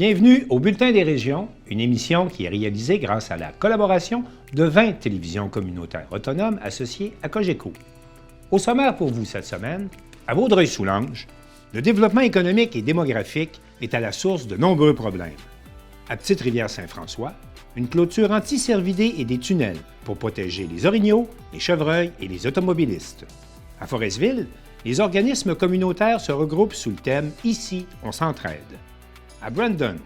Bienvenue au Bulletin des régions, une émission qui est réalisée grâce à la collaboration de 20 télévisions communautaires autonomes associées à Cogeco. Au sommaire pour vous cette semaine, à Vaudreuil-Soulanges, le développement économique et démographique est à la source de nombreux problèmes. À Petite-Rivière-Saint-François, une clôture anti-cervidés et des tunnels pour protéger les orignaux, les chevreuils et les automobilistes. À Forestville, les organismes communautaires se regroupent sous le thème « Ici, on s'entraide ». À Brandon,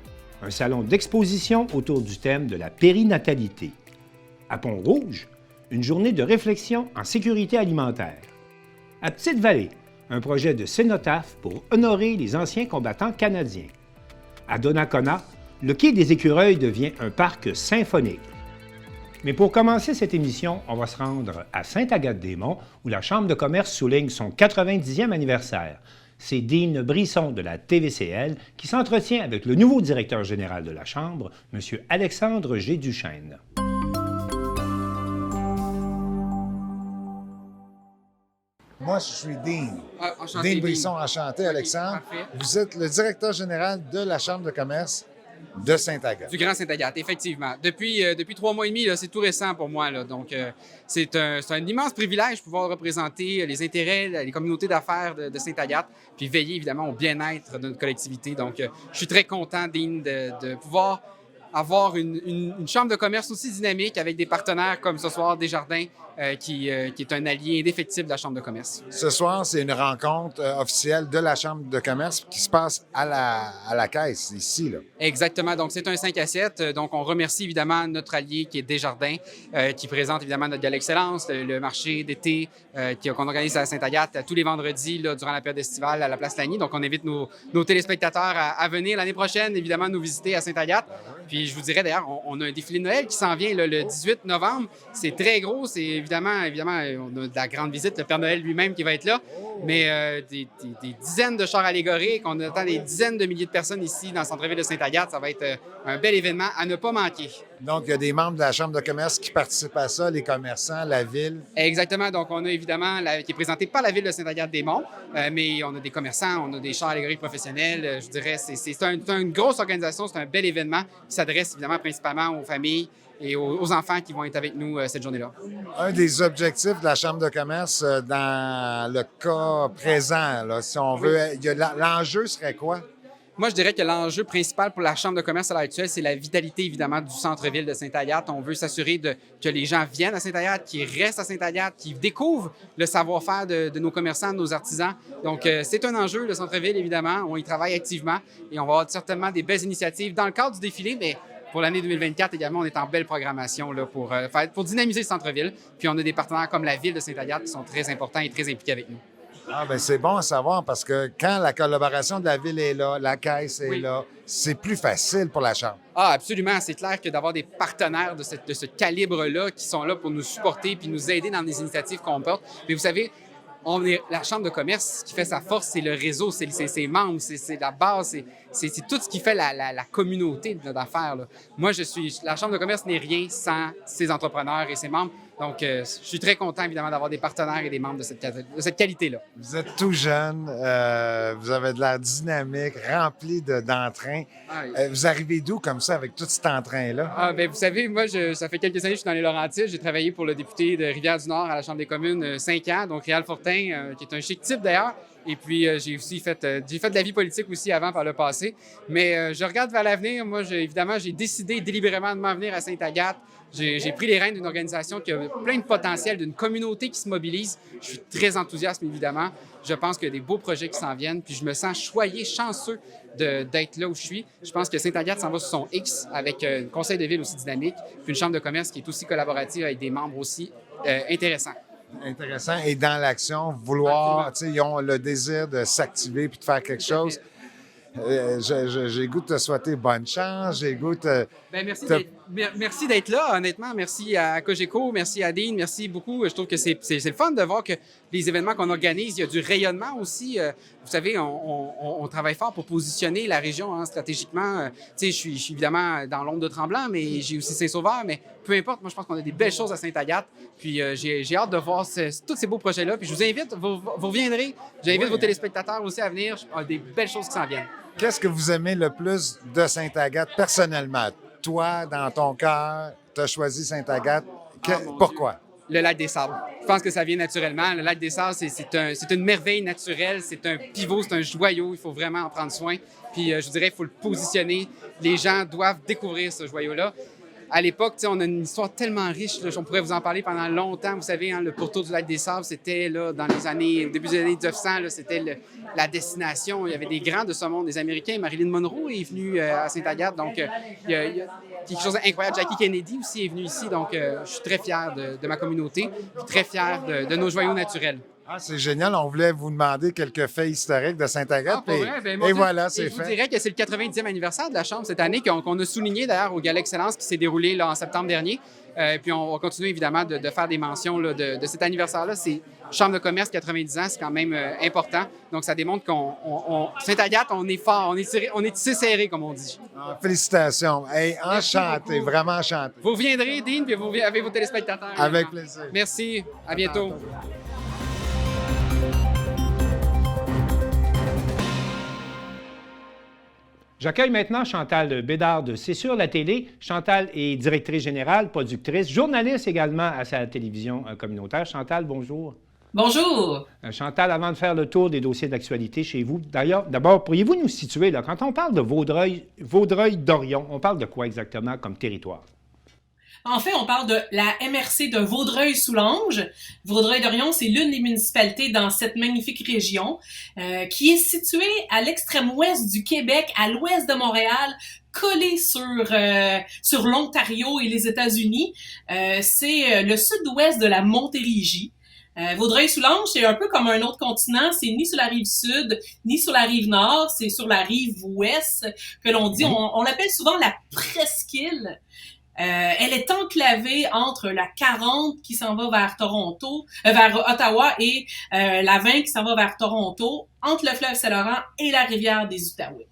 un salon d'exposition autour du thème de la périnatalité. À Pont-Rouge, une journée de réflexion en sécurité alimentaire. À Petite-Vallée, un projet de cénotaphe pour honorer les anciens combattants canadiens. À Donnacona, le quai des Écureuils devient un parc symphonique. Mais pour commencer cette émission, on va se rendre à Sainte-Agathe-des-Monts, où la Chambre de commerce souligne son 90e anniversaire. C'est Dean Brisson de la TVCL qui s'entretient avec le nouveau directeur général de la Chambre, M. Alexandre G. Duchesne. Moi, je suis Dean. Enchanté, Dean Brisson, enchanté, Alexandre. Parfait. Vous êtes le directeur général de la Chambre de commerce de Sainte-Agathe. Du Grand Sainte-Agathe, effectivement. Depuis 3 mois et demi, c'est tout récent pour moi. Donc, c'est un immense privilège de pouvoir représenter les intérêts, les communautés d'affaires de Sainte-Agathe, puis veiller évidemment au bien-être de notre collectivité. Donc, je suis très content, Dean, de pouvoir avoir une chambre de commerce aussi dynamique avec des partenaires comme ce soir Desjardins, qui est un allié indéfectible de la Chambre de commerce. Ce soir, c'est une rencontre officielle de la Chambre de commerce qui se passe à la caisse, ici, là. Exactement. Donc, c'est un 5 à 7. Donc, on remercie évidemment notre allié qui est Desjardins, qui présente évidemment notre Gala Excellence, le marché d'été qu'on organise à Sainte-Agathe tous les vendredis là, durant la période estivale à la Place Lagny. Donc, on invite nos téléspectateurs à venir l'année prochaine, évidemment, nous visiter à Sainte-Agathe. Puis, je vous dirais d'ailleurs, on a un défilé de Noël qui s'en vient là, le 18 novembre. C'est très gros. C'est évidemment, on a de la grande visite, le Père Noël lui-même qui va être là. Mais des dizaines de chars allégoriques. On attend des dizaines de milliers de personnes ici dans le centre-ville de Sainte-Agathe. Ça va être un bel événement à ne pas manquer. Donc, il y a des membres de la Chambre de commerce qui participent à ça, les commerçants, la ville. Exactement. Donc, on a évidemment qui est présenté par la ville de Sainte-Agathe-des-Monts, mais on a des commerçants, on a des chars allégoriques professionnels. Je dirais, c'est une grosse organisation, c'est un bel événement qui s'adresse évidemment principalement aux familles et aux enfants qui vont être avec nous cette journée-là. Un des objectifs de la Chambre de commerce dans le cas présent, là, si on veut, l'enjeu serait quoi? Moi, je dirais que l'enjeu principal pour la Chambre de commerce à l'heure actuelle, c'est la vitalité, évidemment, du centre-ville de Sainte-Agathe. On veut s'assurer que les gens viennent à Sainte-Agathe, qu'ils restent à Sainte-Agathe, qu'ils découvrent le savoir-faire de nos commerçants, de nos artisans. Donc, c'est un enjeu, le centre-ville, évidemment. On y travaille activement et on va avoir certainement des belles initiatives dans le cadre du défilé, mais pour l'année 2024 également, on est en belle programmation là, pour dynamiser le centre-ville. Puis, on a des partenaires comme la ville de Sainte-Agathe qui sont très importants et très impliqués avec nous. Ah, bien, c'est bon à savoir parce que quand la collaboration de la ville est là, la caisse est Oui. là, c'est plus facile pour la Chambre. Ah, absolument. C'est clair que d'avoir des partenaires de ce calibre-là qui sont là pour nous supporter puis nous aider dans les initiatives qu'on porte. Mais vous savez, la Chambre de commerce, ce qui fait sa force, c'est le réseau, c'est ses membres, c'est la base, c'est tout ce qui fait la communauté d'affaires. Là. Moi, la Chambre de commerce n'est rien sans ses entrepreneurs et ses membres. Donc, je suis très content, évidemment, d'avoir des partenaires et des membres de cette qualité-là. Vous êtes tout jeune, vous avez de l'air dynamique, rempli d'entrain. Vous arrivez d'où comme ça avec tout cet entrain-là? Ah, bien, vous savez, moi, ça fait quelques années que je suis dans les Laurentides. J'ai travaillé pour le député de Rivière-du-Nord à la Chambre des communes 5 ans, donc Réal Fortin, qui est un chic type d'ailleurs. Et puis, j'ai aussi fait de la vie politique aussi avant par le passé. Mais je regarde vers l'avenir. Moi, évidemment, j'ai décidé délibérément de m'en venir à Sainte-Agathe. J'ai pris les rênes d'une organisation qui a plein de potentiel, d'une communauté qui se mobilise. Je suis très enthousiaste, évidemment. Je pense qu'il y a des beaux projets qui s'en viennent. Puis je me sens choyé, chanceux d'être là où je suis. Je pense que Sainte-Agathe s'en va sur son X avec un conseil de ville aussi dynamique, puis une chambre de commerce qui est aussi collaborative avec des membres aussi intéressants. Intéressant. Et dans l'action, vouloir, tu sais, ils ont le désir de s'activer puis de faire quelque chose. J'ai le goût de te souhaiter bonne chance. J'ai le goût de Bien, merci Merci d'être là, honnêtement. Merci à Cogeco, merci à Dean, merci beaucoup. Je trouve que c'est le fun de voir que les événements qu'on organise, il y a du rayonnement aussi. Vous savez, on travaille fort pour positionner la région stratégiquement. Tu sais, je suis évidemment dans l'ombre de Tremblant, mais j'ai aussi Saint-Sauveur. Mais peu importe, moi, je pense qu'on a des belles choses à Sainte-Agathe. Puis j'ai hâte de voir tous ces beaux projets-là. Puis je vous invite, vous reviendrez. J'invite vos téléspectateurs aussi à venir. Il y a des belles choses qui s'en viennent. Qu'est-ce que vous aimez le plus de Sainte-Agathe personnellement? Toi, dans ton cœur, tu as choisi Sainte-Agathe. Pourquoi? Le lac des Sables. Je pense que ça vient naturellement. Le lac des Sables, c'est une merveille naturelle. C'est un pivot, c'est un joyau. Il faut vraiment en prendre soin. Puis je vous dirais, il faut le positionner. Les gens doivent découvrir ce joyau-là. À l'époque, on a une histoire tellement riche. Là, on pourrait vous en parler pendant longtemps. Vous savez, le pourtour du lac des Sables, c'était là, dans les années, au début des années 1900, là, c'était la destination. Il y avait des grands de ce monde, des Américains. Marilyn Monroe est venue à Sainte-Agathe. Donc, il y a quelque chose d'incroyable. Jackie Kennedy aussi est venu ici. Donc, je suis très fier de ma communauté, puis très fier de nos joyaux naturels. Ah, c'est génial. On voulait vous demander quelques faits historiques de Sainte-Agathe. Et voilà, c'est fait. Je vous dirais que c'est le 90e anniversaire de la Chambre cette année, qu'on a souligné d'ailleurs au Gala Excellence qui s'est déroulé là, en septembre dernier. Puis on va continuer évidemment de faire des mentions là, de cet anniversaire-là. C'est Chambre de commerce, 90 ans, c'est quand même important. Donc ça démontre qu'on Sainte-Agathe, on est fort, on est tissé serré, comme on dit. Ah, félicitations. Hey, enchanté, vraiment enchanté. Vous reviendrez, Dean, puis vous avec vos téléspectateurs. Avec plaisir. Merci. À bientôt. J'accueille maintenant Chantal Bédard de C'est sur la télé. Chantal est directrice générale, productrice, journaliste également à sa télévision communautaire. Chantal, bonjour. Bonjour. Chantal, avant de faire le tour des dossiers d'actualité chez vous, d'ailleurs, d'abord, pourriez-vous nous situer, là, quand on parle de Vaudreuil-Dorion, on parle de quoi exactement comme territoire? En fait, on parle de la MRC de Vaudreuil-Soulanges. Vaudreuil-Dorion, c'est l'une des municipalités dans cette magnifique région qui est située à l'extrême ouest du Québec, à l'ouest de Montréal, collée sur l'Ontario et les États-Unis. C'est le sud-ouest de la Montérégie. Vaudreuil-Soulanges, c'est un peu comme un autre continent. C'est ni sur la rive sud, ni sur la rive nord. C'est sur la rive ouest que l'on dit. On l'appelle souvent la presqu'île. Elle est enclavée entre la 40 qui s'en va vers Toronto, vers Ottawa et la 20 qui s'en va vers Toronto, entre le fleuve Saint-Laurent et la rivière des Outaouais.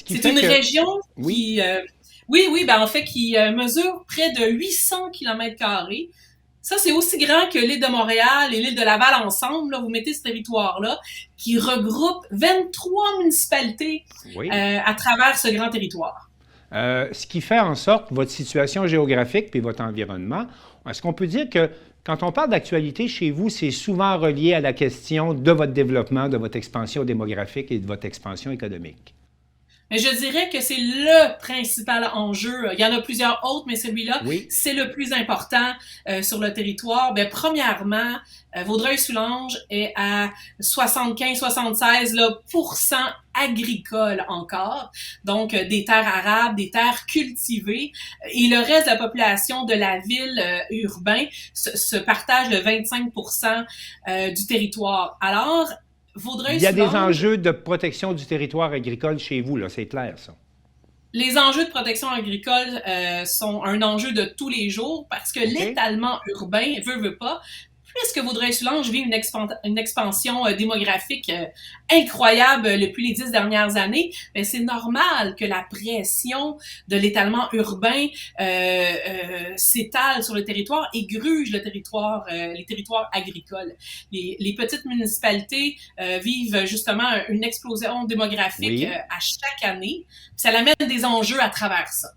C'est une région qui, en fait, qui mesure près de 800 km². Ça, c'est aussi grand que l'île de Montréal et l'île de Laval ensemble. Là, vous mettez ce territoire-là qui regroupe 23 municipalités à travers ce grand territoire. Ce qui fait en sorte votre situation géographique puis votre environnement, est-ce qu'on peut dire que quand on parle d'actualité chez vous, c'est souvent relié à la question de votre développement, de votre expansion démographique et de votre expansion économique? Mais je dirais que c'est le principal enjeu. Il y en a plusieurs autres, mais celui-là, c'est le plus important sur le territoire. Ben, premièrement, Vaudreuil-Soulanges est à 75-76% agricole encore, donc des terres arables, des terres cultivées, et le reste de la population de la ville urbain se partage le 25% du territoire. Alors, il y a des enjeux de protection du territoire agricole chez vous, là, c'est clair, ça. Les enjeux de protection agricole sont un enjeu de tous les jours parce que l'étalement urbain, veut pas, puisque Vaudreuil-Soulanges vit une expansion démographique incroyable depuis les 10 dernières années, mais c'est normal que la pression de l'étalement urbain s'étale sur le territoire et gruge le territoire, les territoires agricoles. Les petites municipalités vivent justement une explosion démographique à chaque année. Ça amène des enjeux à travers ça.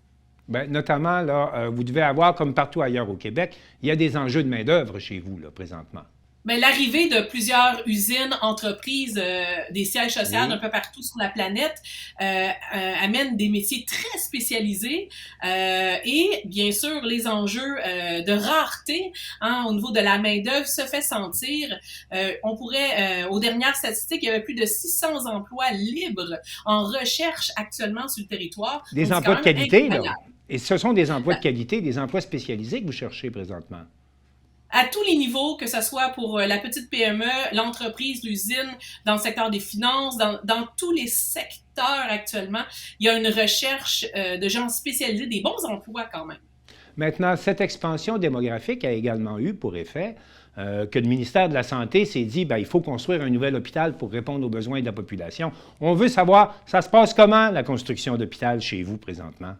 Bien, notamment, là, vous devez avoir, comme partout ailleurs au Québec, il y a des enjeux de main-d'œuvre chez vous, là, présentement. Bien, l'arrivée de plusieurs usines, entreprises, des sièges sociaux un peu partout sur la planète amène des métiers très spécialisés et, bien sûr, les enjeux de rareté au niveau de la main-d'œuvre se fait sentir. On pourrait, aux dernières statistiques, il y avait plus de 600 emplois libres en recherche actuellement sur le territoire. Des emplois de qualité, là. Et ce sont des emplois de qualité, des emplois spécialisés que vous cherchez présentement? À tous les niveaux, que ce soit pour la petite PME, l'entreprise, l'usine, dans le secteur des finances, dans tous les secteurs actuellement, il y a une recherche de gens spécialisés, des bons emplois quand même. Maintenant, cette expansion démographique a également eu pour effet que le ministère de la Santé s'est dit il faut construire un nouvel hôpital pour répondre aux besoins de la population. On veut savoir, ça se passe comment, la construction d'hôpital chez vous présentement?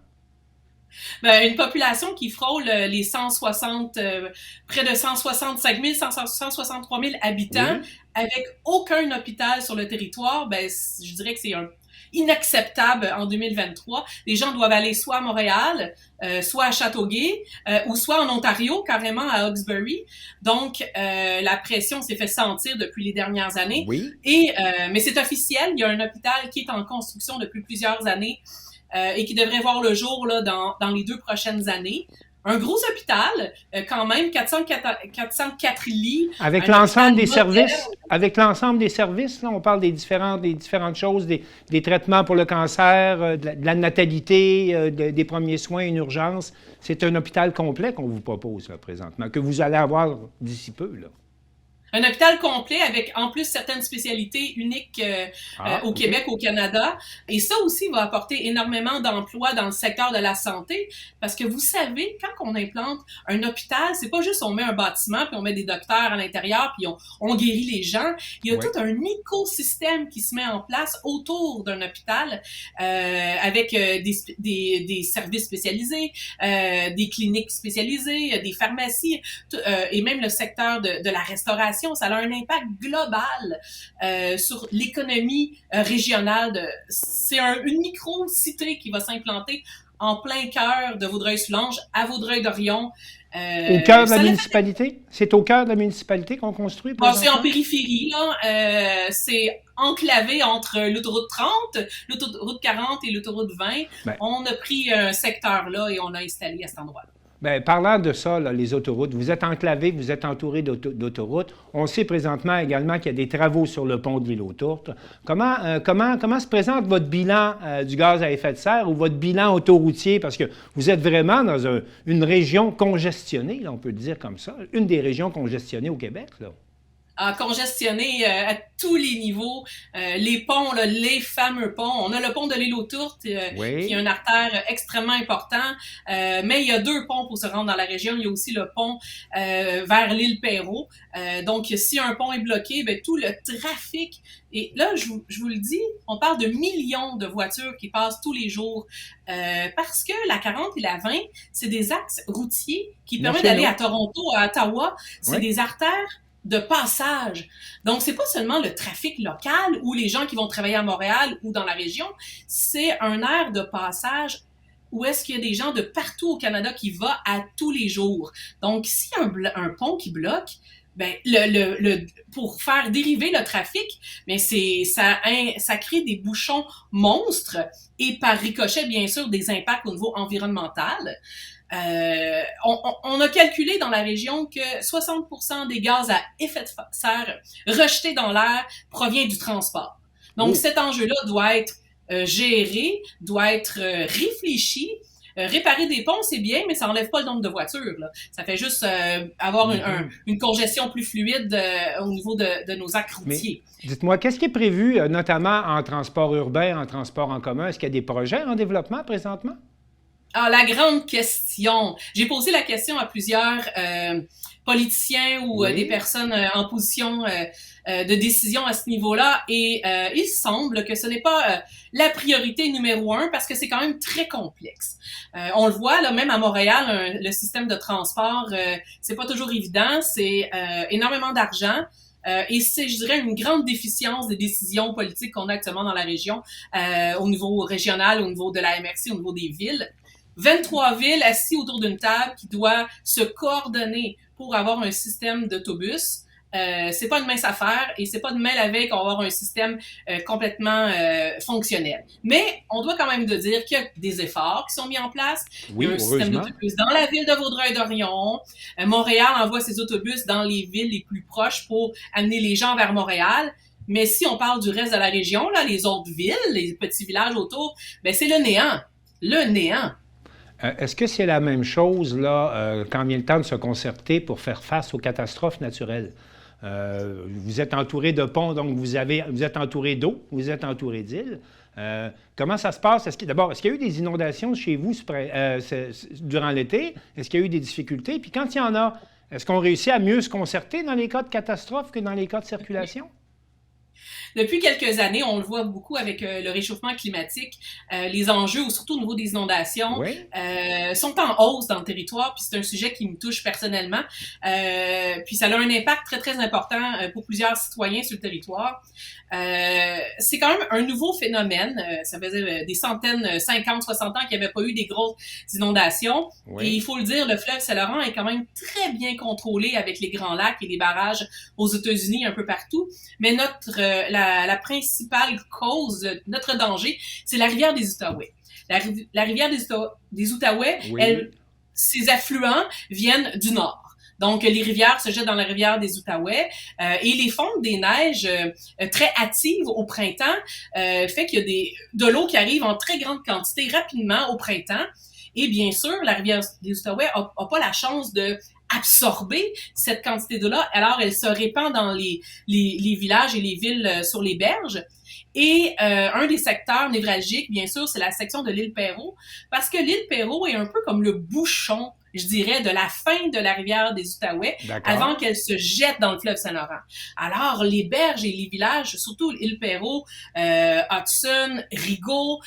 Bien, une population qui frôle les 160, près de 165 000, 163 000 habitants, oui, avec aucun hôpital sur le territoire, bien, je dirais que c'est inacceptable en 2023. Les gens doivent aller soit à Montréal, soit à Châteauguay, ou soit en Ontario, carrément à Hawkesbury. Donc, la pression s'est fait sentir depuis les dernières années. Oui. Mais c'est officiel, il y a un hôpital qui est en construction depuis plusieurs années et qui devrait voir le jour là, dans les 2 prochaines années. Un gros hôpital, quand même, 404 lits. Avec l'ensemble des services, là, on parle des différentes choses, des traitements pour le cancer, de la natalité, des premiers soins, une urgence. C'est un hôpital complet qu'on vous propose là, présentement, que vous allez avoir d'ici peu, là. Un hôpital complet avec, en plus, certaines spécialités uniques au Québec, au Canada. Et ça aussi va apporter énormément d'emplois dans le secteur de la santé. Parce que vous savez, quand on implante un hôpital, c'est pas juste on met un bâtiment puis on met des docteurs à l'intérieur puis on guérit les gens. Il y a tout un écosystème qui se met en place autour d'un hôpital avec des services spécialisés, des cliniques spécialisées, des pharmacies et même le secteur de la restauration. Ça a un impact global sur l'économie régionale. C'est une micro-cité qui va s'implanter en plein cœur de Vaudreuil-Soulanges, à Vaudreuil-Dorion. Au cœur de la municipalité? C'est au cœur de la municipalité qu'on construit? C'est en périphérie, là. C'est enclavé entre l'autoroute 30, l'autoroute 40 et l'autoroute 20. Ben, on a pris un secteur là et on l'a installé à cet endroit-là. Bien, parlant de ça, là, les autoroutes, vous êtes enclavé, vous êtes entouré d'autoroutes. On sait présentement également qu'il y a des travaux sur le pont de l'île aux Tourtes. Comment se présente votre bilan du gaz à effet de serre ou votre bilan autoroutier? Parce que vous êtes vraiment dans une région congestionnée, là, on peut le dire comme ça, une des régions congestionnées au Québec, là. Congestionné à tous les niveaux. Les ponts, là, les fameux ponts. On a le pont de l'île aux Tourtes, qui est une artère extrêmement importante. Mais il y a 2 ponts pour se rendre dans la région. Il y a aussi le pont vers l'île Perrot. Donc, si un pont est bloqué, ben, tout le trafic... Et là, je vous le dis, on parle de millions de voitures qui passent tous les jours. Parce que la 40 et la 20, c'est des axes routiers qui permettent d'aller à Toronto, à Ottawa. C'est des artères de passage. Donc, c'est pas seulement le trafic local ou les gens qui vont travailler à Montréal ou dans la région, c'est un aire de passage où est-ce qu'il y a des gens de partout au Canada qui vont à tous les jours. Donc, s'il y a un pont qui bloque, ben pour faire dériver le trafic, mais ça crée des bouchons monstres et par ricochet, bien sûr, des impacts au niveau environnemental. On a calculé dans la région que 60% des gaz à effet de serre rejetés dans l'air provient du transport. Donc, cet enjeu-là doit être géré, doit être réfléchi. Réparer des ponts, c'est bien, mais ça enlève pas le nombre de voitures, là. Ça fait juste avoir une congestion plus fluide au niveau de nos axes routiers. Dites-moi, qu'est-ce qui est prévu, notamment en transport urbain, en transport en commun? Est-ce qu'il y a des projets en développement présentement? Ah, la grande question. J'ai posé la question à plusieurs politiciens ou des personnes en position de décision à ce niveau-là et il semble que ce n'est pas la priorité numéro 1 parce que c'est quand même très complexe. On le voit, là, même à Montréal, le système de transport, c'est pas toujours évident, c'est énormément d'argent. Et c'est, je dirais, une grande déficience des décisions politiques qu'on a actuellement dans la région, au niveau régional, au niveau de la MRC, au niveau des villes. 23 villes assises autour d'une table qui doivent se coordonner pour avoir un système d'autobus. C'est pas une mince affaire et c'est pas demain la veille qu'on va avoir un système complètement fonctionnel. Mais on doit quand même dire qu'il y a des efforts qui sont mis en place. Oui, il y a un système d'autobus dans la ville de Vaudreuil-Dorion. Montréal envoie ses autobus dans les villes les plus proches pour amener les gens vers Montréal. Mais si on parle du reste de la région, là, les autres villes, les petits villages autour, ben c'est le néant. Le néant. Est-ce que c'est la même chose, là, quand vient le temps de se concerter pour faire face aux catastrophes naturelles? Vous êtes entouré de ponts, donc vous êtes entouré d'eau, vous êtes entouré d'îles. Comment ça se passe? D'abord, est-ce qu'il y a eu des inondations chez vous durant l'été? Est-ce qu'il y a eu des difficultés? Puis quand il y en a, est-ce qu'on réussit à mieux se concerter dans les cas de catastrophe que dans les cas de circulation? Depuis quelques années, on le voit beaucoup avec le réchauffement climatique, les enjeux, surtout au niveau des inondations, Oui. sont en hausse dans le territoire, puis c'est un sujet qui me touche personnellement. Puis ça a un impact très, très important pour plusieurs citoyens sur le territoire. C'est quand même un nouveau phénomène. Ça faisait des centaines, 50, 60 ans qu'il n'y avait pas eu des grosses inondations. Oui. Et il faut le dire, le fleuve Saint-Laurent est quand même très bien contrôlé avec les grands lacs et les barrages aux États-Unis, un peu partout. Mais la principale cause, notre danger, c'est la rivière des Outaouais. La rivière des Outaouais, Oui. ses affluents viennent du nord. Donc, les rivières se jettent dans la rivière des Outaouais et les fontes des neiges très hâtives au printemps fait qu'il y a de l'eau qui arrive en très grande quantité rapidement au printemps. Et bien sûr, la rivière des Outaouais a pas la chance de absorber cette quantité d'eau-là, alors elle se répand dans les villages et les villes sur les berges. Et un des secteurs névralgiques, bien sûr, c'est la section de l'île Perrot, parce que l'île Perrot est un peu comme le bouchon, je dirais, de la fin de la rivière des Outaouais, avant qu'elle se jette dans le fleuve Saint-Laurent. Alors, les berges et les villages, surtout l'île Perrot, Hudson, Rigaud,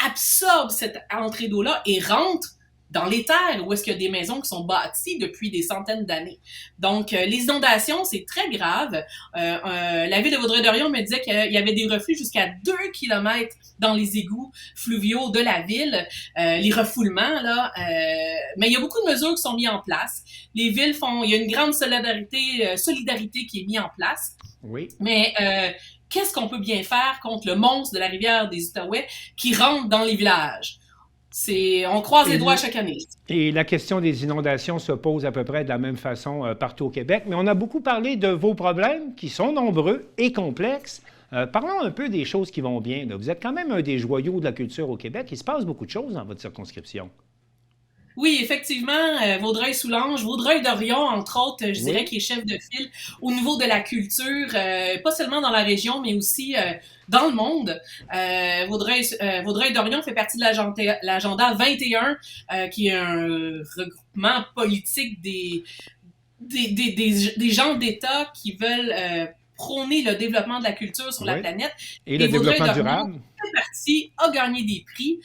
absorbent cette entrée d'eau-là et rentrent dans les terres où est-ce qu'il y a des maisons qui sont bâties depuis des centaines d'années. Donc, les inondations, c'est très grave. La ville de Vaudreuil-Dorion me disait qu'il y avait des reflux jusqu'à 2 kilomètres dans les égouts fluviaux de la ville, les refoulements, là. Mais il y a beaucoup de mesures qui sont mises en place. Les villes il y a une grande solidarité qui est mise en place. Oui. Mais qu'est-ce qu'on peut bien faire contre le monstre de la rivière des Outaouais qui rentre dans les villages? On croise les doigts chaque année. Et la question des inondations se pose à peu près de la même façon partout au Québec. Mais on a beaucoup parlé de vos problèmes qui sont nombreux et complexes. Parlons un peu des choses qui vont bien. Là. Vous êtes quand même un des joyaux de la culture au Québec. Il se passe beaucoup de choses dans votre circonscription. Oui, effectivement, Vaudreuil-Soulanges, Vaudreuil-Dorion, entre autres, je dirais, qui est chef de file au niveau de la culture, pas seulement dans la région, mais aussi dans le monde. Vaudreuil-Dorion fait partie de l'agenda 21, qui est un regroupement politique des gens d'État qui veulent prôner le développement de la culture sur la planète. Et le développement durable. Partie a gagné des prix.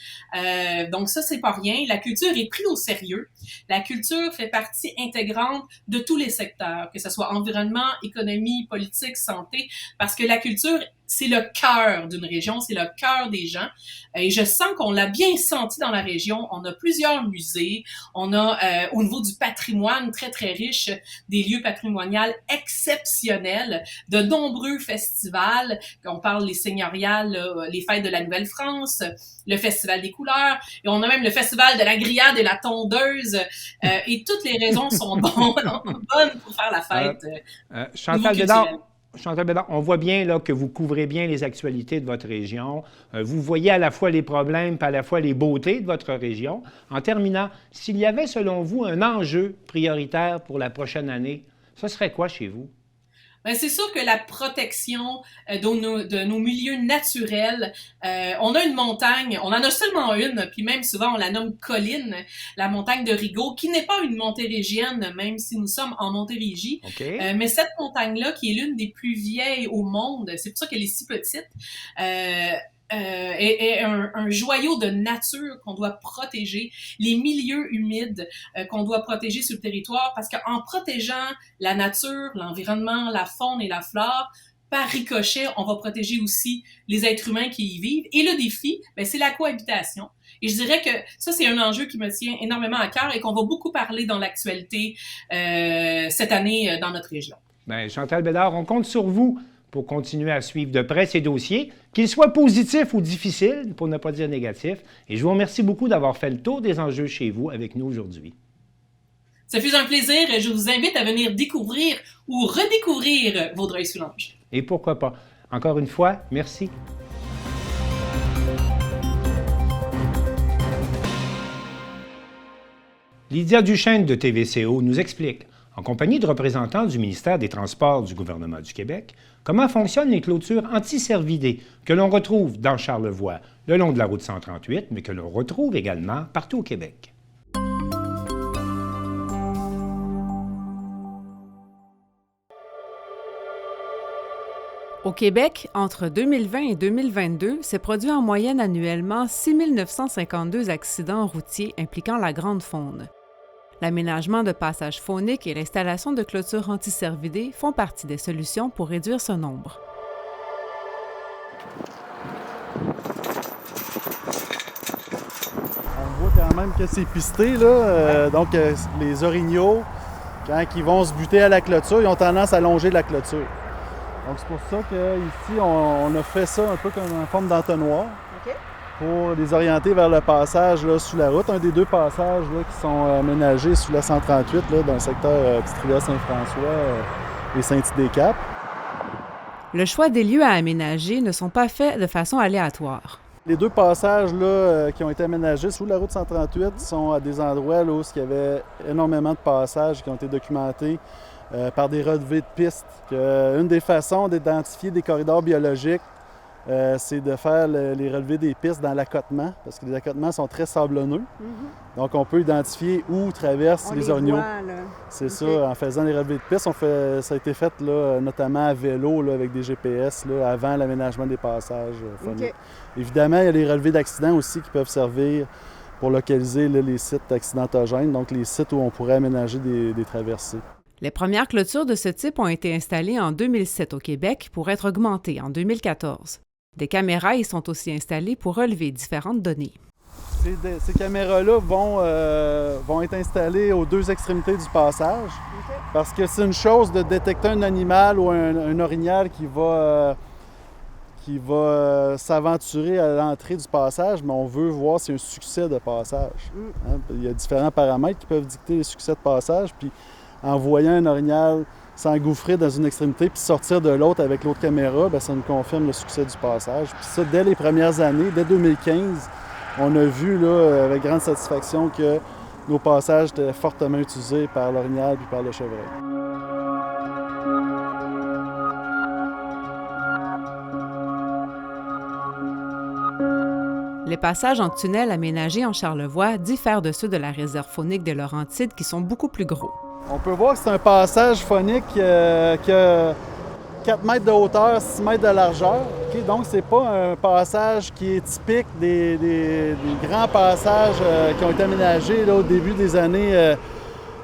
Donc ça, c'est pas rien. La culture est prise au sérieux. La culture fait partie intégrante de tous les secteurs, que ce soit environnement, économie, politique, santé, parce que la culture, c'est le cœur d'une région, c'est le cœur des gens. Et je sens qu'on l'a bien senti dans la région. On a plusieurs musées. On a, au niveau du patrimoine très, très riche, des lieux patrimoniaux exceptionnels, de nombreux festivals. On parle les seigneuriales, les fêtes de la Nouvelle-France, le Festival des couleurs. Et on a même le Festival de la grillade et la tondeuse. Et toutes les raisons sont bonnes pour faire la fête. Chantal Bédard, on voit bien là, que vous couvrez bien les actualités de votre région. Vous voyez à la fois les problèmes et à la fois les beautés de votre région. En terminant, s'il y avait selon vous un enjeu prioritaire pour la prochaine année, ce serait quoi chez vous? Ben, c'est sûr que la protection de nos milieux naturels, on a une montagne, on en a seulement une, puis même souvent on la nomme colline, la montagne de Rigaud, qui n'est pas une montérégienne, même si nous sommes en Montérégie. Okay. Mais cette montagne-là, qui est l'une des plus vieilles au monde, c'est pour ça qu'elle est si petite, est un joyau de nature qu'on doit protéger, les milieux humides qu'on doit protéger sur le territoire, parce qu'en protégeant la nature, l'environnement, la faune et la flore, par ricochet, on va protéger aussi les êtres humains qui y vivent. Et le défi, ben, c'est la cohabitation. Et je dirais que ça, c'est un enjeu qui me tient énormément à cœur et qu'on va beaucoup parler dans l'actualité cette année dans notre région. Bien, Chantal Bédard, on compte sur vous pour continuer à suivre de près ces dossiers, qu'ils soient positifs ou difficiles, pour ne pas dire négatifs. Et je vous remercie beaucoup d'avoir fait le tour des enjeux chez vous avec nous aujourd'hui. Ça fut un plaisir et je vous invite à venir découvrir ou redécouvrir Vaudreuil-Soulanges. Et pourquoi pas. Encore une fois, merci. Lydia Duchesne de TVCO nous explique. en compagnie de représentants du ministère des Transports du gouvernement du Québec, comment fonctionnent les clôtures anti-cervidés que l'on retrouve dans Charlevoix, le long de la route 138, mais que l'on retrouve également partout au Québec. Au Québec, entre 2020 et 2022, s'est produit en moyenne annuellement 6 952 accidents routiers impliquant la grande faune. L'aménagement de passages fauniques et l'installation de clôtures anti-cervidés font partie des solutions pour réduire ce nombre. On voit quand même que c'est pisté, là. Donc, les orignaux, quand ils vont se buter à la clôture, ils ont tendance à longer la clôture. Donc, c'est pour ça qu'ici, on a fait ça un peu comme en forme d'entonnoir pour les orienter vers le passage là, sous la route. Un des deux passages là, qui sont aménagés sous la 138 là, dans le secteur Petite-Rivière-Saint-François et Saint-Tite-des-Caps. Le choix des lieux à aménager ne sont pas faits de façon aléatoire. Les deux passages là, qui ont été aménagés sous la route 138 sont à des endroits là, où il y avait énormément de passages qui ont été documentés par des relevés de pistes. Une des façons d'identifier des corridors biologiques, c'est de faire les relevés des pistes dans l'accotement, parce que les accotements sont très sablonneux. Donc, on peut identifier où traversent les orignaux. C'est ça, en faisant les relevés de pistes. Ça a été fait là, notamment à vélo là, avec des GPS là, avant l'aménagement des passages phoniques. Évidemment, il y a les relevés d'accidents aussi qui peuvent servir pour localiser là, les sites accidentogènes, donc les sites où on pourrait aménager des traversées. Les premières clôtures de ce type ont été installées en 2007 au Québec pour être augmentées en 2014. Des caméras y sont aussi installées pour relever différentes données. Ces caméras-là vont être installées aux deux extrémités du passage parce que c'est une chose de détecter un animal ou un orignal qui va s'aventurer à l'entrée du passage, mais on veut voir si c'est un succès de passage. Hein? Il y a différents paramètres qui peuvent dicter les succès de passage, puis en voyant un orignal s'engouffrer dans une extrémité puis sortir de l'autre avec l'autre caméra, bien, ça nous confirme le succès du passage. Puis ça, dès les premières années, dès 2015, on a vu là, avec grande satisfaction que nos passages étaient fortement utilisés par l'orignal puis par le chevreuil. Les passages en tunnel aménagés en Charlevoix diffèrent de ceux de la réserve faunique des Laurentides qui sont beaucoup plus gros. On peut voir que c'est un passage phonique qui a 4 mètres de hauteur, 6 mètres de largeur. Okay? Donc, c'est pas un passage qui est typique des grands passages qui ont été aménagés là, au début des années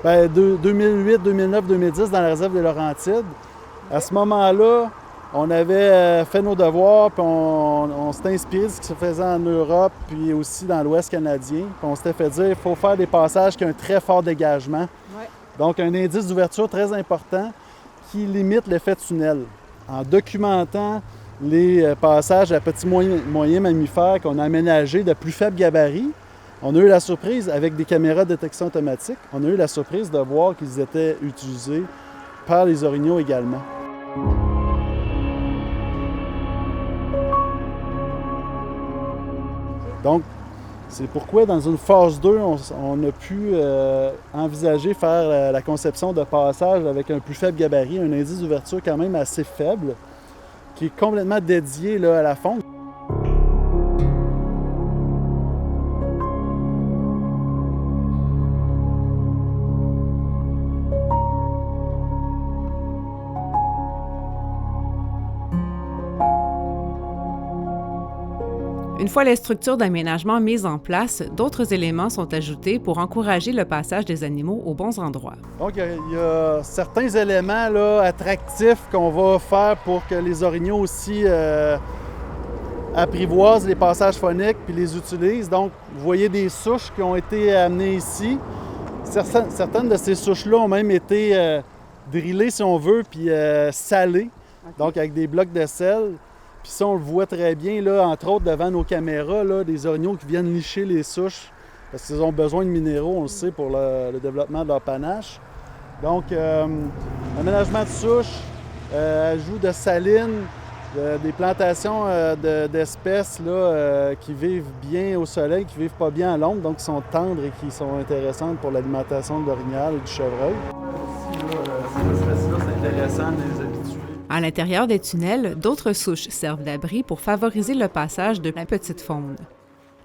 2008, 2009, 2010 dans la réserve des Laurentides. À ce moment-là, on avait fait nos devoirs, puis on s'était inspiré de ce qui se faisait en Europe, puis aussi dans l'Ouest canadien. Puis on s'était fait dire qu'il faut faire des passages qui ont un très fort dégagement. Ouais. Donc, un indice d'ouverture très important qui limite l'effet tunnel. En documentant les passages à petits moyens mammifères qu'on a aménagés de plus faible gabarit, on a eu la surprise, avec des caméras de détection automatique, on a eu la surprise de voir qu'ils étaient utilisés par les orignaux également. Donc, c'est pourquoi dans une phase 2, on a pu envisager faire la conception de passage avec un plus faible gabarit, un indice d'ouverture quand même assez faible, qui est complètement dédié là, à la faune. Une fois les structures d'aménagement mises en place, d'autres éléments sont ajoutés pour encourager le passage des animaux aux bons endroits. Donc, il y a certains éléments là, attractifs qu'on va faire pour que les orignaux aussi apprivoisent les passages phoniques puis les utilisent. Donc, vous voyez des souches qui ont été amenées ici. Certaines de ces souches-là ont même été drillées, si on veut, puis salées, donc avec des blocs de sel. Puis ça, on le voit très bien, là, entre autres, devant nos caméras, là, des orignaux qui viennent licher les souches parce qu'ils ont besoin de minéraux, on le sait, pour le développement de leur panache. Donc, aménagement de souches, ajout de salines, des plantations d'espèces là, qui vivent bien au soleil, qui ne vivent pas bien à l'ombre, donc qui sont tendres et qui sont intéressantes pour l'alimentation de l'orignal et du chevreuil. Ces espèces-là, c'est intéressant de les habituer. À l'intérieur des tunnels, d'autres souches servent d'abri pour favoriser le passage de la petite faune.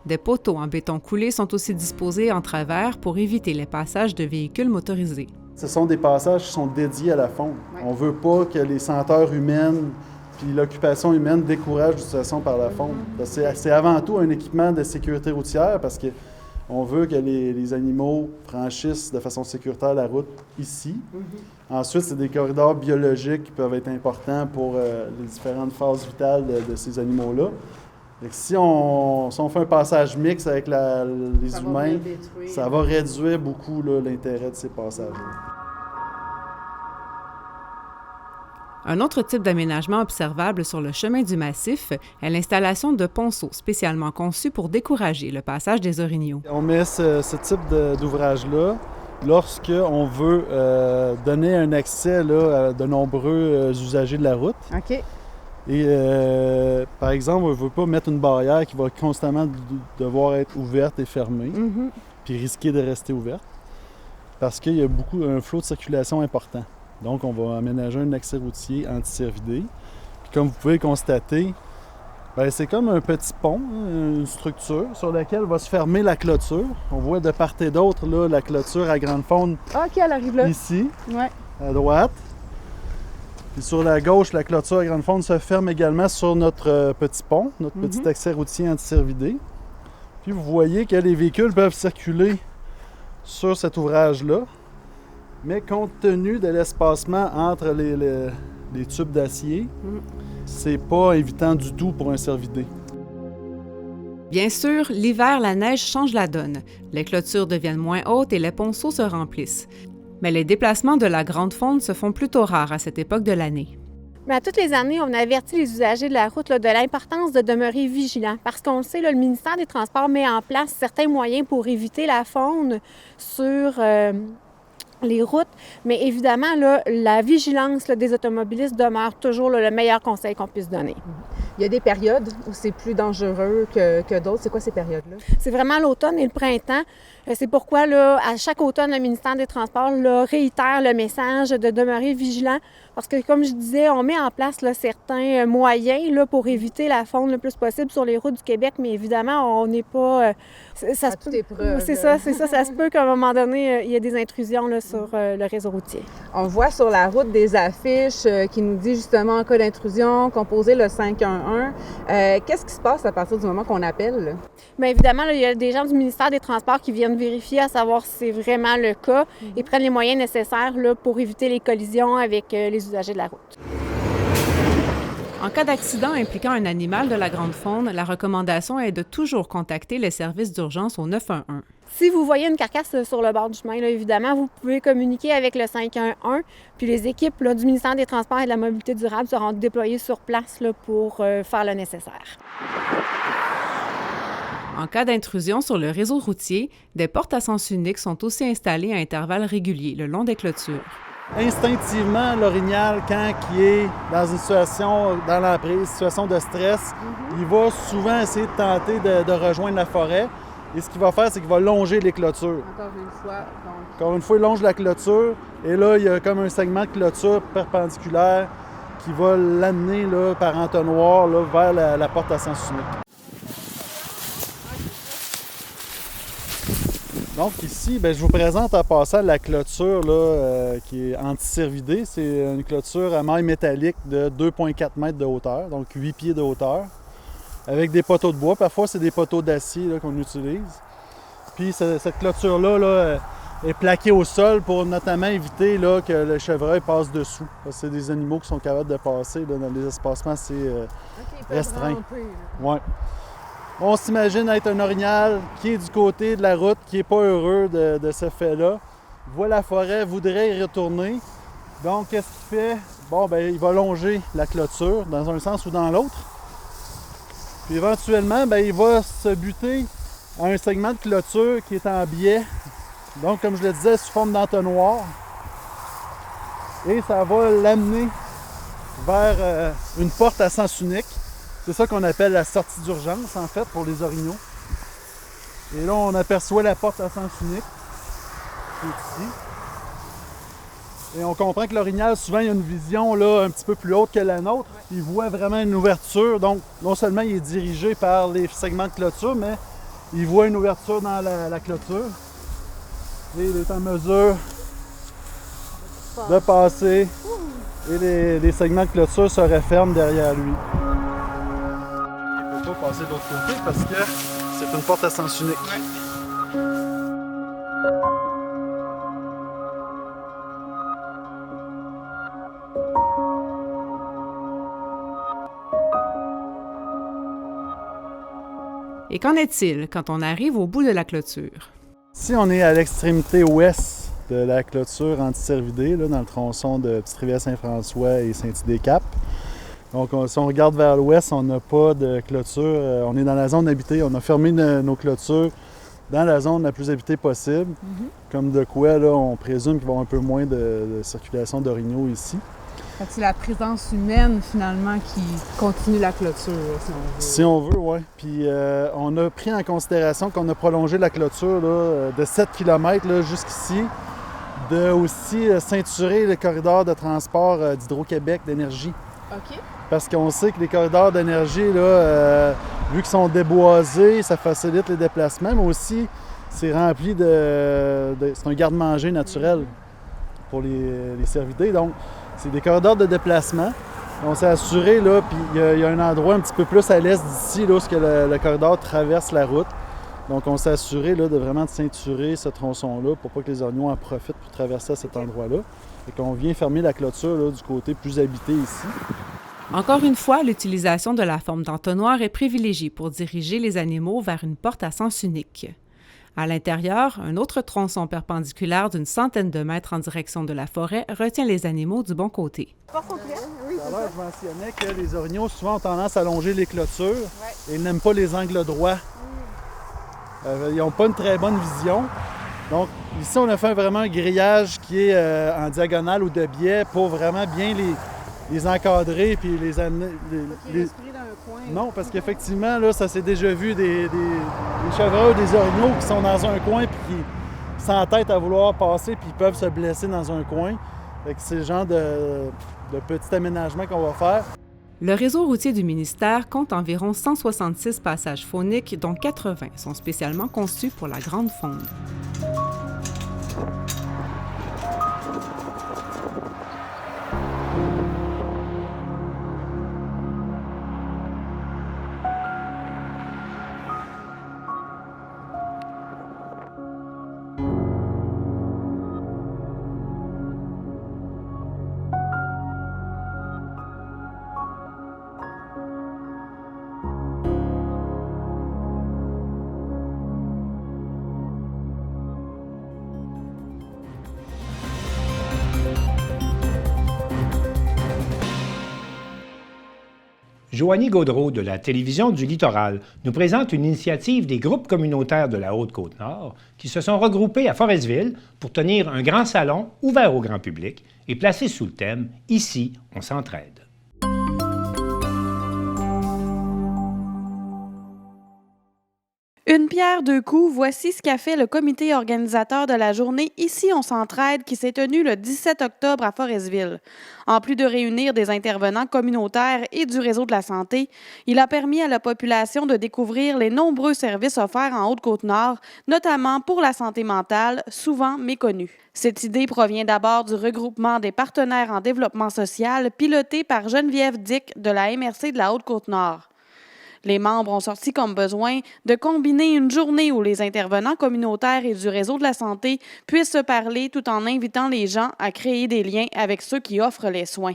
Des poteaux en béton coulé sont aussi disposés en travers pour éviter les passages de véhicules motorisés. Ce sont des passages qui sont dédiés à la faune. On ne veut pas que les senteurs humaines puis l'occupation humaine découragent l'utilisation par la faune. C'est avant tout un équipement de sécurité routière parce qu'on veut que les animaux franchissent de façon sécuritaire la route ici. Ensuite, c'est des corridors biologiques qui peuvent être importants pour les différentes phases vitales de ces animaux-là. Et si on fait un passage mixte avec les humains, ça va réduire beaucoup l'intérêt de ces passages-là. Un autre type d'aménagement observable sur le chemin du massif est l'installation de ponceaux spécialement conçus pour décourager le passage des orignaux. On met ce type d'ouvrage-là lorsqu'on veut donner un accès à de nombreux usagers de la route. OK. Et par exemple, on ne veut pas mettre une barrière qui va constamment devoir être ouverte et fermée, puis risquer de rester ouverte, parce qu'il y a un flot de circulation important. Donc, on va aménager un accès routier anti-cervidé. Puis comme vous pouvez le constater, c'est comme un petit pont, une structure sur laquelle va se fermer la clôture. On voit de part et d'autre la clôture à grande faune. OK, elle arrive là. Ici, Ouais. à droite. Puis sur la gauche, la clôture à grande faune se ferme également sur notre petit pont, notre petit accès routier anti-cervidé. Puis vous voyez que les véhicules peuvent circuler sur cet ouvrage-là, mais compte tenu de l'espacement entre les tubes d'acier, c'est pas évitant du tout pour un cervidé. Bien sûr, l'hiver, la neige change la donne. Les clôtures deviennent moins hautes et les ponceaux se remplissent. Mais les déplacements de la grande faune se font plutôt rares à cette époque de l'année. Mais à toutes les années, on avertit les usagers de la route de l'importance de demeurer vigilants. Parce qu'on le sait, le ministère des Transports met en place certains moyens pour éviter la faune sur les routes. Mais évidemment, la vigilance des automobilistes demeure toujours le meilleur conseil qu'on puisse donner. Il y a des périodes où c'est plus dangereux que d'autres. C'est quoi ces périodes-là? C'est vraiment l'automne et le printemps. C'est pourquoi, à chaque automne, le ministère des Transports réitère le message de demeurer vigilant. Parce que, comme je disais, on met en place certains moyens pour éviter la faune le plus possible sur les routes du Québec. Mais évidemment, on n'est pas... ça se peut, c'est ça. Ça se peut qu'à un moment donné, il y ait des intrusions sur le réseau routier. On voit sur la route des affiches qui nous disent justement en cas d'intrusion, composer le 511. Qu'est-ce qui se passe à partir du moment qu'on appelle? Bien évidemment, il y a des gens du ministère des Transports qui viennent vérifier à savoir si c'est vraiment le cas et prennent les moyens nécessaires pour éviter les collisions avec les usagers de la route. En cas d'accident impliquant un animal de la grande faune, la recommandation est de toujours contacter les services d'urgence au 911. Si vous voyez une carcasse sur le bord du chemin, évidemment, vous pouvez communiquer avec le 511, puis les équipes du ministère des Transports et de la Mobilité durable seront déployées sur place pour faire le nécessaire. En cas d'intrusion sur le réseau routier, des portes à sens unique sont aussi installées à intervalles réguliers le long des clôtures. Instinctivement, l'orignal, quand il est dans une situation, dans l'emprise, situation de stress, il va souvent essayer de tenter de rejoindre la forêt. Et ce qu'il va faire, c'est qu'il va longer les clôtures. Encore une fois, il longe la clôture. Et là, il y a comme un segment de clôture perpendiculaire qui va l'amener par entonnoir vers la porte à sens unique. Donc ici, je vous présente en passant la clôture qui est anti-cervidée. C'est une clôture à maille métallique de 2,4 mètres de hauteur, donc 8 pieds de hauteur, avec des poteaux de bois. Parfois, c'est des poteaux d'acier qu'on utilise. Puis cette clôture-là est plaquée au sol pour notamment éviter que le chevreuil passe dessous. Parce que c'est des animaux qui sont capables de passer dans des espacements assez restreints. Ouais. On s'imagine être un orignal qui est du côté de la route, qui n'est pas heureux de ce fait-là. Il voit la forêt, voudrait y retourner. Donc, qu'est-ce qu'il fait? Il va longer la clôture dans un sens ou dans l'autre. Puis éventuellement, il va se buter à un segment de clôture qui est en biais. Donc, comme je le disais, sous forme d'entonnoir. Et ça va l'amener vers une porte à sens unique. C'est ça qu'on appelle la sortie d'urgence, en fait, pour les orignaux. Et là, on aperçoit la porte à sens unique, qui est ici. Et on comprend que l'orignal, souvent, il y a une vision là, un petit peu plus haute que la nôtre. Il voit vraiment une ouverture. Donc, non seulement il est dirigé par les segments de clôture, mais il voit une ouverture dans la clôture. Et il est en mesure de passer. Et les segments de clôture se referment derrière lui. Il ne peut pas passer de l'autre côté parce que c'est une porte à sens unique. Et qu'en est-il quand on arrive au bout de la clôture? Si on est à l'extrémité ouest de la clôture anti-cervidée, là, dans le tronçon de Petite-Rivière-Saint-François et Saint-Idée-Cap. Donc, si on regarde vers l'ouest, on n'a pas de clôture. On est dans la zone habitée. On a fermé nos clôtures dans la zone la plus habitée possible. Comme de quoi, là, on présume qu'il va y avoir un peu moins de circulation d'orignaux ici. C'est la présence humaine, finalement, qui continue la clôture, si on veut. Si on veut, oui. Puis on a pris en considération qu'on a prolongé la clôture là, de 7 km là, jusqu'ici, de aussi ceinturer le corridor de transport d'Hydro-Québec d'énergie. OK. Parce qu'on sait que les corridors d'énergie, là, vu qu'ils sont déboisés, ça facilite les déplacements, mais aussi, c'est rempli c'est un garde-manger naturel pour les cervidés. Donc, c'est des corridors de déplacement. On s'est assuré, là, puis il y a un endroit un petit peu plus à l'est d'ici, là, où le corridor traverse la route. Donc, on s'est assuré là, de vraiment ceinturer ce tronçon-là pour pas que les orignaux en profitent pour traverser à cet endroit-là. Et qu'on vient fermer la clôture là, du côté plus habité ici. Encore une fois, l'utilisation de la forme d'entonnoir est privilégiée pour diriger les animaux vers une porte à sens unique. À l'intérieur, un autre tronçon perpendiculaire d'une centaine de mètres en direction de la forêt retient les animaux du bon côté. Tout à l'heure, je mentionnais que les orignaux souvent ont tendance à longer les clôtures et ils n'aiment pas les angles droits. Ils n'ont pas une très bonne vision. Donc ici, on a fait vraiment un grillage qui est en diagonale ou de biais pour vraiment bien les encadrer puis les amener. Non, parce qu'effectivement, là, ça s'est déjà vu des chevreuils, des orignaux qui sont dans un coin puis qui s'entêtent à vouloir passer puis ils peuvent se blesser dans un coin. Fait que c'est le genre de petit aménagement qu'on va faire. Le réseau routier du ministère compte environ 166 passages fauniques, dont 80 sont spécialement conçus pour la grande faune. Joanie Gaudreault de la Télévision du Littoral nous présente une initiative des groupes communautaires de la Haute-Côte-Nord qui se sont regroupés à Forestville pour tenir un grand salon ouvert au grand public et placé sous le thème « Ici, on s'entraide ». Une pierre deux coups, voici ce qu'a fait le comité organisateur de la journée Ici on s'entraide qui s'est tenue le 17 octobre à Forestville. En plus de réunir des intervenants communautaires et du réseau de la santé, il a permis à la population de découvrir les nombreux services offerts en Haute-Côte-Nord, notamment pour la santé mentale, souvent méconnue. Cette idée provient d'abord du regroupement des partenaires en développement social piloté par Geneviève Dick de la MRC de la Haute-Côte-Nord. Les membres ont sorti comme besoin de combiner une journée où les intervenants communautaires et du réseau de la santé puissent se parler tout en invitant les gens à créer des liens avec ceux qui offrent les soins.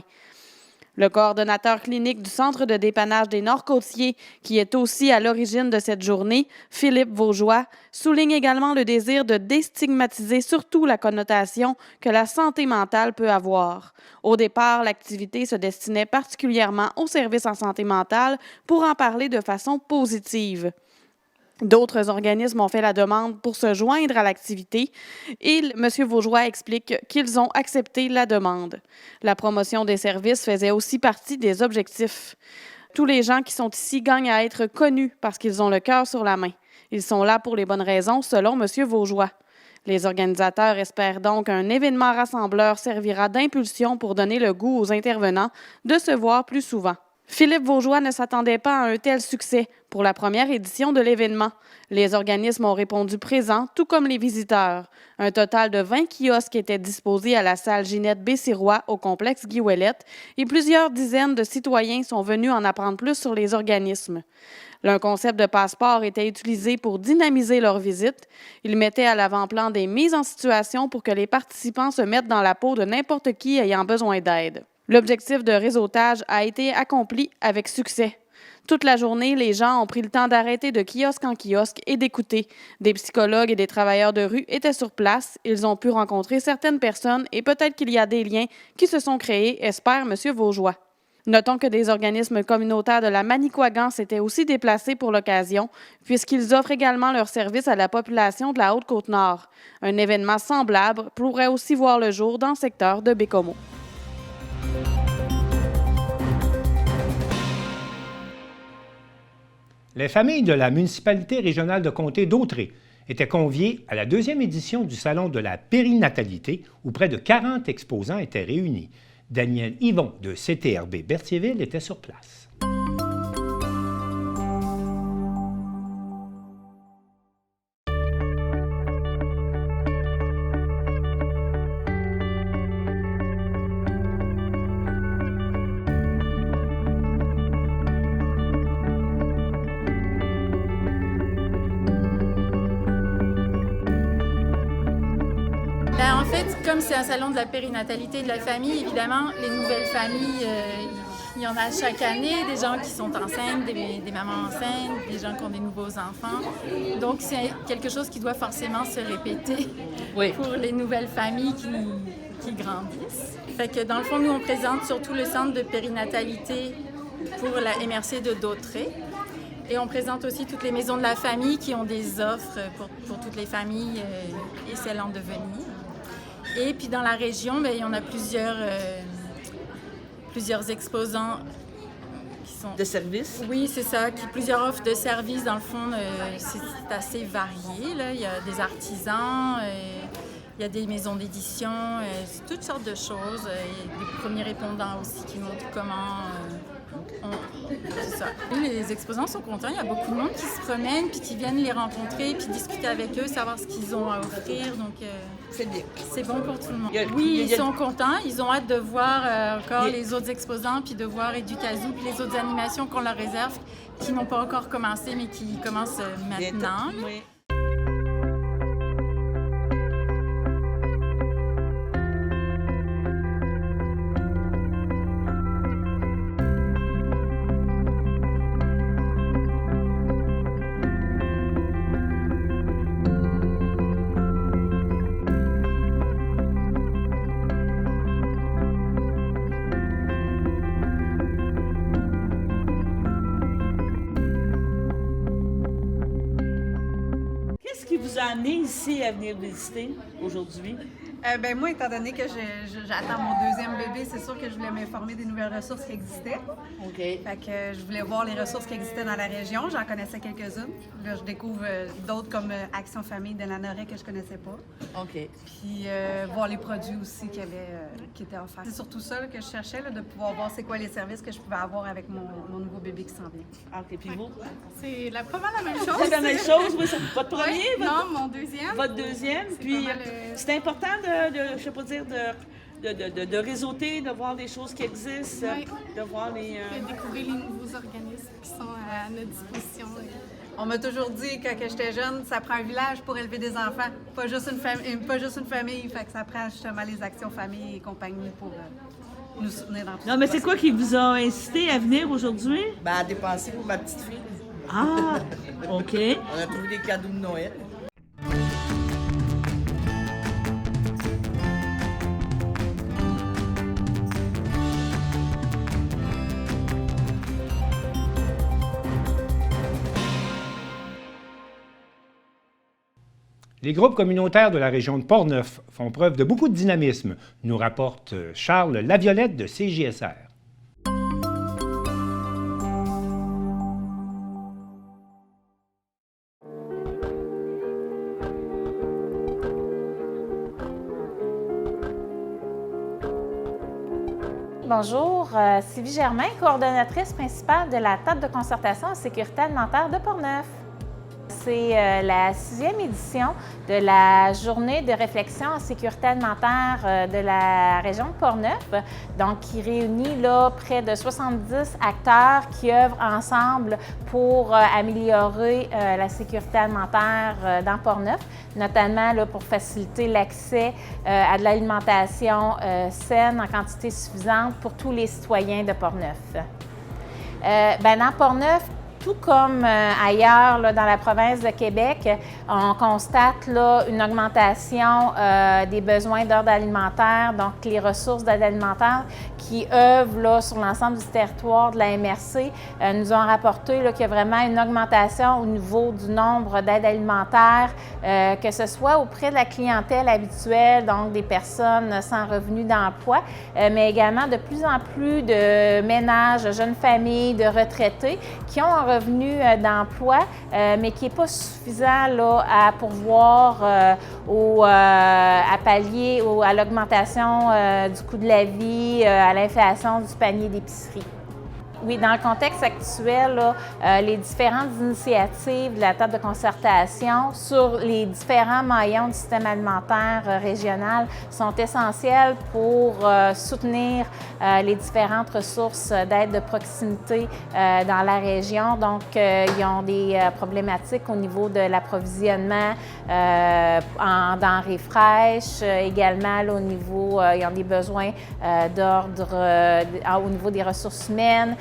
Le coordonnateur clinique du Centre de dépannage des Nord-Côtiers, qui est aussi à l'origine de cette journée, Philippe Vaugeois, souligne également le désir de déstigmatiser surtout la connotation que la santé mentale peut avoir. Au départ, l'activité se destinait particulièrement aux services en santé mentale pour en parler de façon positive. D'autres organismes ont fait la demande pour se joindre à l'activité et M. Vaugeois explique qu'ils ont accepté la demande. La promotion des services faisait aussi partie des objectifs. Tous les gens qui sont ici gagnent à être connus parce qu'ils ont le cœur sur la main. Ils sont là pour les bonnes raisons, selon M. Vaugeois. Les organisateurs espèrent donc qu'un événement rassembleur servira d'impulsion pour donner le goût aux intervenants de se voir plus souvent. Philippe Vaugeois ne s'attendait pas à un tel succès pour la première édition de l'événement. Les organismes ont répondu présents, tout comme les visiteurs. Un total de 20 kiosques étaient disposés à la salle Ginette Bessirois au complexe Guy Ouellette et plusieurs dizaines de citoyens sont venus en apprendre plus sur les organismes. Un concept de passeport était utilisé pour dynamiser leur visite. Il mettait à l'avant-plan des mises en situation pour que les participants se mettent dans la peau de n'importe qui ayant besoin d'aide. L'objectif de réseautage a été accompli avec succès. Toute la journée, les gens ont pris le temps d'arrêter de kiosque en kiosque et d'écouter. Des psychologues et des travailleurs de rue étaient sur place. Ils ont pu rencontrer certaines personnes et peut-être qu'il y a des liens qui se sont créés, espère M. Vaugeois. Notons que des organismes communautaires de la Manicouagan s'étaient aussi déplacés pour l'occasion, puisqu'ils offrent également leurs services à la population de la Haute-Côte-Nord. Un événement semblable pourrait aussi voir le jour dans le secteur de Bécomo. Les familles de la municipalité régionale de comté d'Autrey étaient conviées à la 2e édition du Salon de la périnatalité où près de 40 exposants étaient réunis. Daniel Yvon de CTRB Berthierville était sur place. En fait, comme c'est un salon de la périnatalité et de la famille, évidemment, les nouvelles familles, il y en a chaque année, des gens qui sont enceintes, des mamans enceintes, des gens qui ont des nouveaux enfants. Donc, c'est quelque chose qui doit forcément se répéter pour les nouvelles familles qui grandissent. Fait que dans le fond, nous, on présente surtout le centre de périnatalité pour la MRC de Dautrey. Et on présente aussi toutes les maisons de la famille qui ont des offres pour toutes les familles et celles en devenir. Et puis dans la région, bien, il y en a plusieurs exposants qui sont... De services? Oui, c'est ça. Plusieurs offres de services, dans le fond, c'est assez varié. Là. Il y a des artisans, il y a des maisons d'édition, toutes sortes de choses. Il y a des premiers répondants aussi qui montrent comment... C'est ça. Les exposants sont contents. Il y a beaucoup de monde qui se promène puis qui viennent les rencontrer puis discuter avec eux, savoir ce qu'ils ont à offrir. Donc, c'est bien. C'est bon pour tout le monde. Oui, ils sont contents. Ils ont hâte de voir encore les autres exposants puis de voir Educazoo puis les autres animations qu'on leur réserve qui n'ont pas encore commencé mais qui commencent maintenant. Oui. Qu'est-ce qui vous a amené ici à venir visiter aujourd'hui? Moi, étant donné que j'attends mon deuxième bébé, c'est sûr que je voulais m'informer des nouvelles ressources qui existaient. OK. Fait que je voulais voir les ressources qui existaient dans la région. J'en connaissais quelques-unes. Là, je découvre d'autres comme Action Famille de Lanoret que je connaissais pas. OK. Puis voir les produits aussi qui étaient offerts. C'est surtout ça là, que je cherchais, là, de pouvoir voir c'est quoi les services que je pouvais avoir avec mon nouveau bébé qui s'en vient. OK. Puis vous? C'est pas mal la même chose. C'est la même chose, oui. Votre premier? Oui, non, mon deuxième. Votre deuxième. Puis c'est important je sais pas dire, de réseauter, de voir des choses qui existent, de voir les... De découvrir les nouveaux organismes qui sont à notre disposition. On m'a toujours dit, quand j'étais jeune, ça prend un village pour élever des enfants, pas juste une famille. Fait que ça prend justement les actions famille et compagnie pour nous soutenir dans tout ça. Non, mais c'est quoi qui vous a incité à venir aujourd'hui? À dépenser pour ma petite fille. Ah, OK. On a trouvé des cadeaux de Noël. Les groupes communautaires de la région de Portneuf font preuve de beaucoup de dynamisme, nous rapporte Charles Laviolette de CJSR. bonjour. Sylvie Germain, coordonnatrice principale de la table de concertation en sécurité alimentaire de Portneuf. C'est la 6e édition de la journée de réflexion en sécurité alimentaire de la région de Portneuf, donc qui réunit là, près de 70 acteurs qui œuvrent ensemble pour améliorer la sécurité alimentaire dans Portneuf, notamment là, pour faciliter l'accès à de l'alimentation saine en quantité suffisante pour tous les citoyens de Portneuf. Dans Portneuf, tout comme ailleurs là, dans la province de Québec, on constate là, une augmentation des besoins d'ordre alimentaire, donc les ressources d'aide alimentaire qui œuvrent là, sur l'ensemble du territoire de la MRC nous ont rapporté qu'il y a vraiment une augmentation au niveau du nombre d'aides alimentaires, que ce soit auprès de la clientèle habituelle, donc des personnes sans revenu d'emploi, mais également de plus en plus de ménages, de jeunes familles, de retraités qui ont un revenu d'emploi, mais qui n'est pas suffisant là, à pourvoir à pallier à l'augmentation du coût de la vie, à l'inflation du panier d'épicerie. Oui, dans le contexte actuel, là, les différentes initiatives de la table de concertation sur les différents maillons du système alimentaire régional sont essentielles pour soutenir les différentes ressources d'aide de proximité dans la région. Donc, ils ont des problématiques au niveau de l'approvisionnement en denrées fraîches, également là, au niveau, ils ont des besoins d'ordre au niveau des ressources humaines,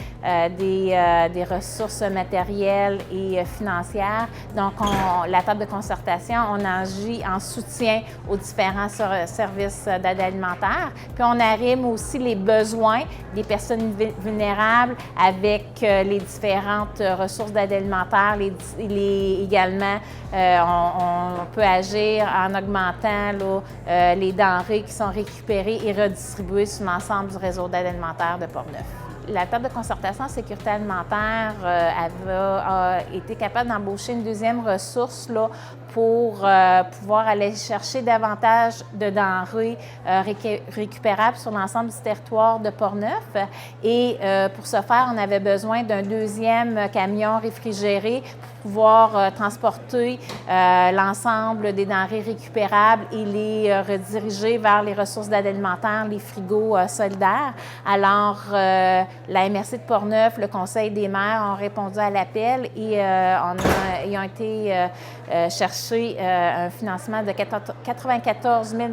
des ressources matérielles et financières. Donc, la table de concertation, on agit en soutien aux différents services d'aide alimentaire. Puis, on arrime aussi les besoins des personnes vulnérables avec les différentes ressources d'aide alimentaire. Également, on peut agir en augmentant là, les denrées qui sont récupérées et redistribuées sur l'ensemble du réseau d'aide alimentaire de Portneuf. La table de concertation en sécurité alimentaire a été capable d'embaucher une deuxième ressource là, pour pouvoir aller chercher davantage de denrées récupérables sur l'ensemble du territoire de Portneuf. Et pour ce faire, on avait besoin d'un deuxième camion réfrigéré pour pouvoir transporter l'ensemble des denrées récupérables et les rediriger vers les ressources d'aide alimentaire, les frigos solidaires. Alors, la MRC de Portneuf, le Conseil des maires ont répondu à l'appel et ils ont été chercher un financement de 94 000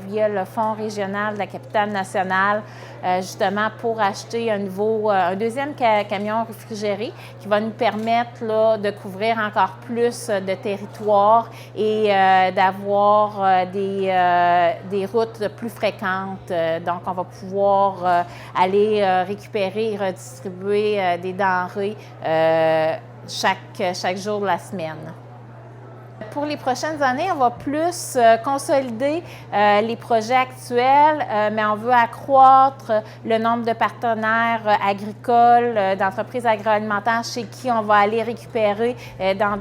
via le Fonds régional de la capitale nationale, justement pour acheter un deuxième camion réfrigéré qui va nous permettre là, de couvrir encore plus de territoires et d'avoir des routes plus fréquentes. Donc, on va pouvoir aller récupérer et redistribuer des denrées chaque jour de la semaine. Pour les prochaines années, on va plus consolider les projets actuels, mais on veut accroître le nombre de partenaires agricoles, d'entreprises agroalimentaires chez qui on va aller récupérer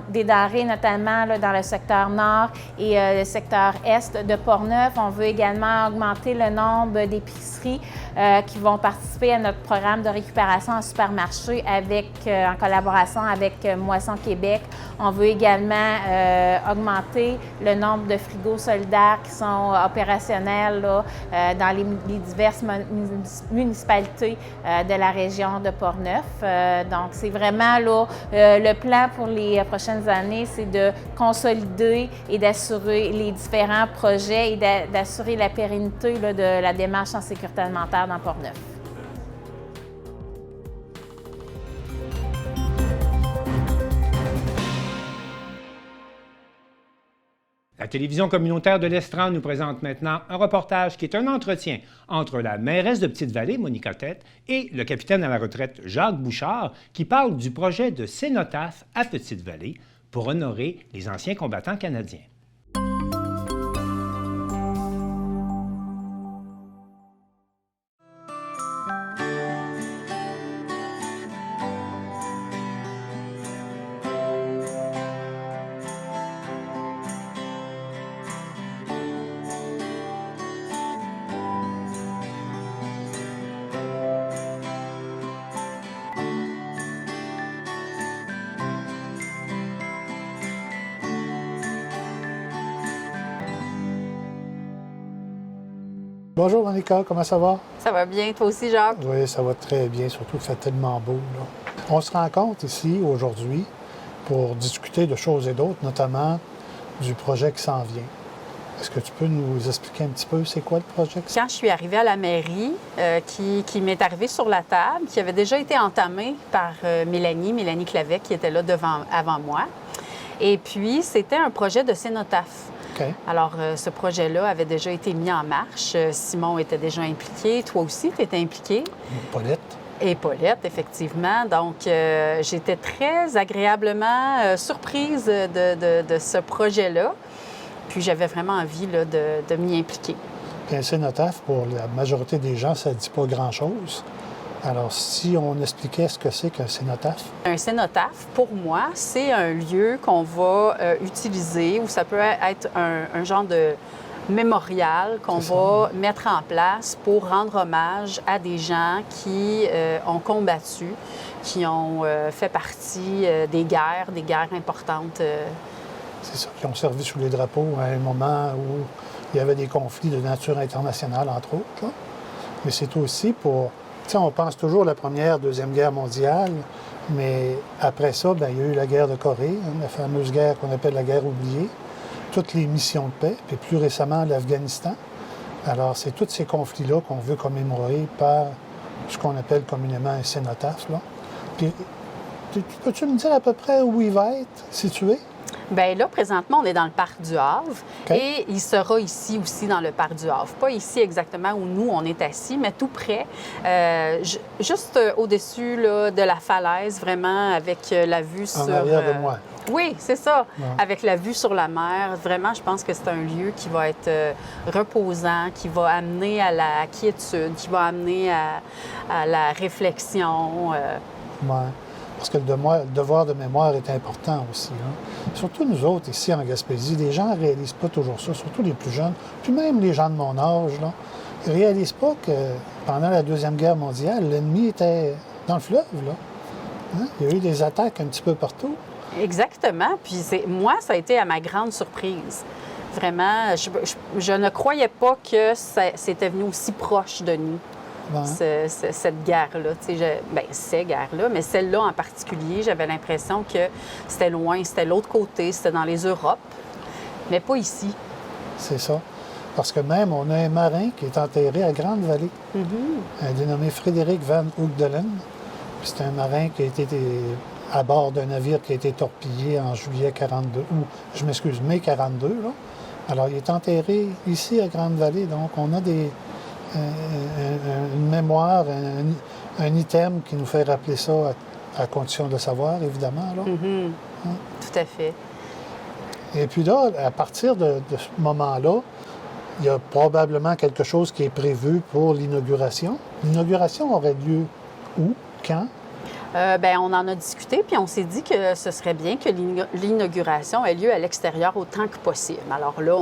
des denrées, notamment là, dans le secteur nord et le secteur est de Portneuf. On veut également augmenter le nombre d'épiceries qui vont participer à notre programme de récupération en supermarché en collaboration avec Moisson Québec. On veut également augmenter le nombre de frigos solidaires qui sont opérationnels là, dans les diverses municipalités de la région de Portneuf. Donc, c'est vraiment là, le plan pour les prochaines années, c'est de consolider et d'assurer les différents projets et d'assurer la pérennité là, de la démarche en sécurité alimentaire dans Portneuf. La télévision communautaire de l'Estran nous présente maintenant un reportage qui est un entretien entre la mairesse de Petite-Vallée, Monica Tête, et le capitaine à la retraite, Jacques Bouchard, qui parle du projet de cénotaphe à Petite-Vallée pour honorer les anciens combattants canadiens. Bonjour Monica, comment ça va? Ça va bien, toi aussi Jacques? Oui, ça va très bien, surtout qu'il fait tellement beau. Là. On se rencontre ici aujourd'hui pour discuter de choses et d'autres, notamment du projet qui s'en vient. Est-ce que tu peux nous expliquer un petit peu c'est quoi le projet? Quand je suis arrivée à la mairie, qui m'est arrivé sur la table, qui avait déjà été entamé par Mélanie Clavet, qui était là avant moi. Et puis, c'était un projet de cénotaphe. Okay. Alors, ce projet-là avait déjà été mis en marche. Simon était déjà impliqué. Toi aussi, tu étais impliqué. Paulette. Et Paulette, effectivement. Donc, j'étais très agréablement surprise de ce projet-là. Puis, j'avais vraiment envie là, de m'y impliquer. Puis un cénotaphe, pour la majorité des gens, ça ne dit pas grand-chose. Alors, si on expliquait ce que c'est qu'un cénotaphe? Un cénotaphe, pour moi, c'est un lieu qu'on va utiliser, ou ça peut être un genre de mémorial qu'on va mettre en place pour rendre hommage à des gens qui ont combattu, qui ont fait partie des guerres importantes. C'est ça, qui ont servi sous les drapeaux à un moment où il y avait des conflits de nature internationale, entre autres. Là. Mais c'est aussi pour... Tu sais, on pense toujours à la Première, Deuxième Guerre mondiale, mais après ça, bien, il y a eu la guerre de Corée, la fameuse guerre qu'on appelle la guerre oubliée, toutes les missions de paix, puis plus récemment l'Afghanistan. Alors, c'est tous ces conflits-là qu'on veut commémorer par ce qu'on appelle communément un cénotaphe. Là. Puis, peux-tu me dire à peu près où il va être situé? Bien là, présentement, on est dans le parc du Havre Okay. et il sera ici aussi dans le parc du Havre. Pas ici exactement où nous, on est assis, mais tout près, juste au-dessus là, de la falaise, vraiment avec la vue sur... En arrière de moi. Oui, c'est ça. Ouais. Avec la vue sur la mer, vraiment, je pense que c'est un lieu qui va être reposant, qui va amener à la quiétude, qui va amener à la réflexion. Ouais. Parce que le devoir de mémoire est important aussi. Hein. Surtout nous autres, ici en Gaspésie, les gens ne réalisent pas toujours ça, surtout les plus jeunes, puis même les gens de mon âge, là, ils ne réalisent pas que pendant la Deuxième Guerre mondiale, l'ennemi était dans le fleuve. Là. Hein? Il y a eu des attaques un petit peu partout. Exactement. Puis moi, ça a été à ma grande surprise. Vraiment, je ne croyais pas que c'était venu aussi proche de nous. Cette guerre-là, ces guerres-là, mais celle-là en particulier, j'avais l'impression que c'était loin, c'était l'autre côté, c'était dans les Europes, mais pas ici. C'est ça. Parce que même, on a un marin qui est enterré à Grande-Vallée, un dénommé Frédéric Van Hoogdelen. C'est un marin qui a été à bord d'un navire qui a été torpillé en juillet 42, ou, mai 42. Là. Alors, il est enterré ici à Grande-Vallée, donc on a une mémoire, un item qui nous fait rappeler ça à condition de le savoir, évidemment. Là. Hein? Tout à fait. Et puis là, à partir de ce moment-là, il y a probablement quelque chose qui est prévu pour l'inauguration. L'inauguration aurait lieu où? Quand? Bien, on en a discuté, puis on s'est dit que ce serait bien que l'inauguration ait lieu à l'extérieur autant que possible. Alors là,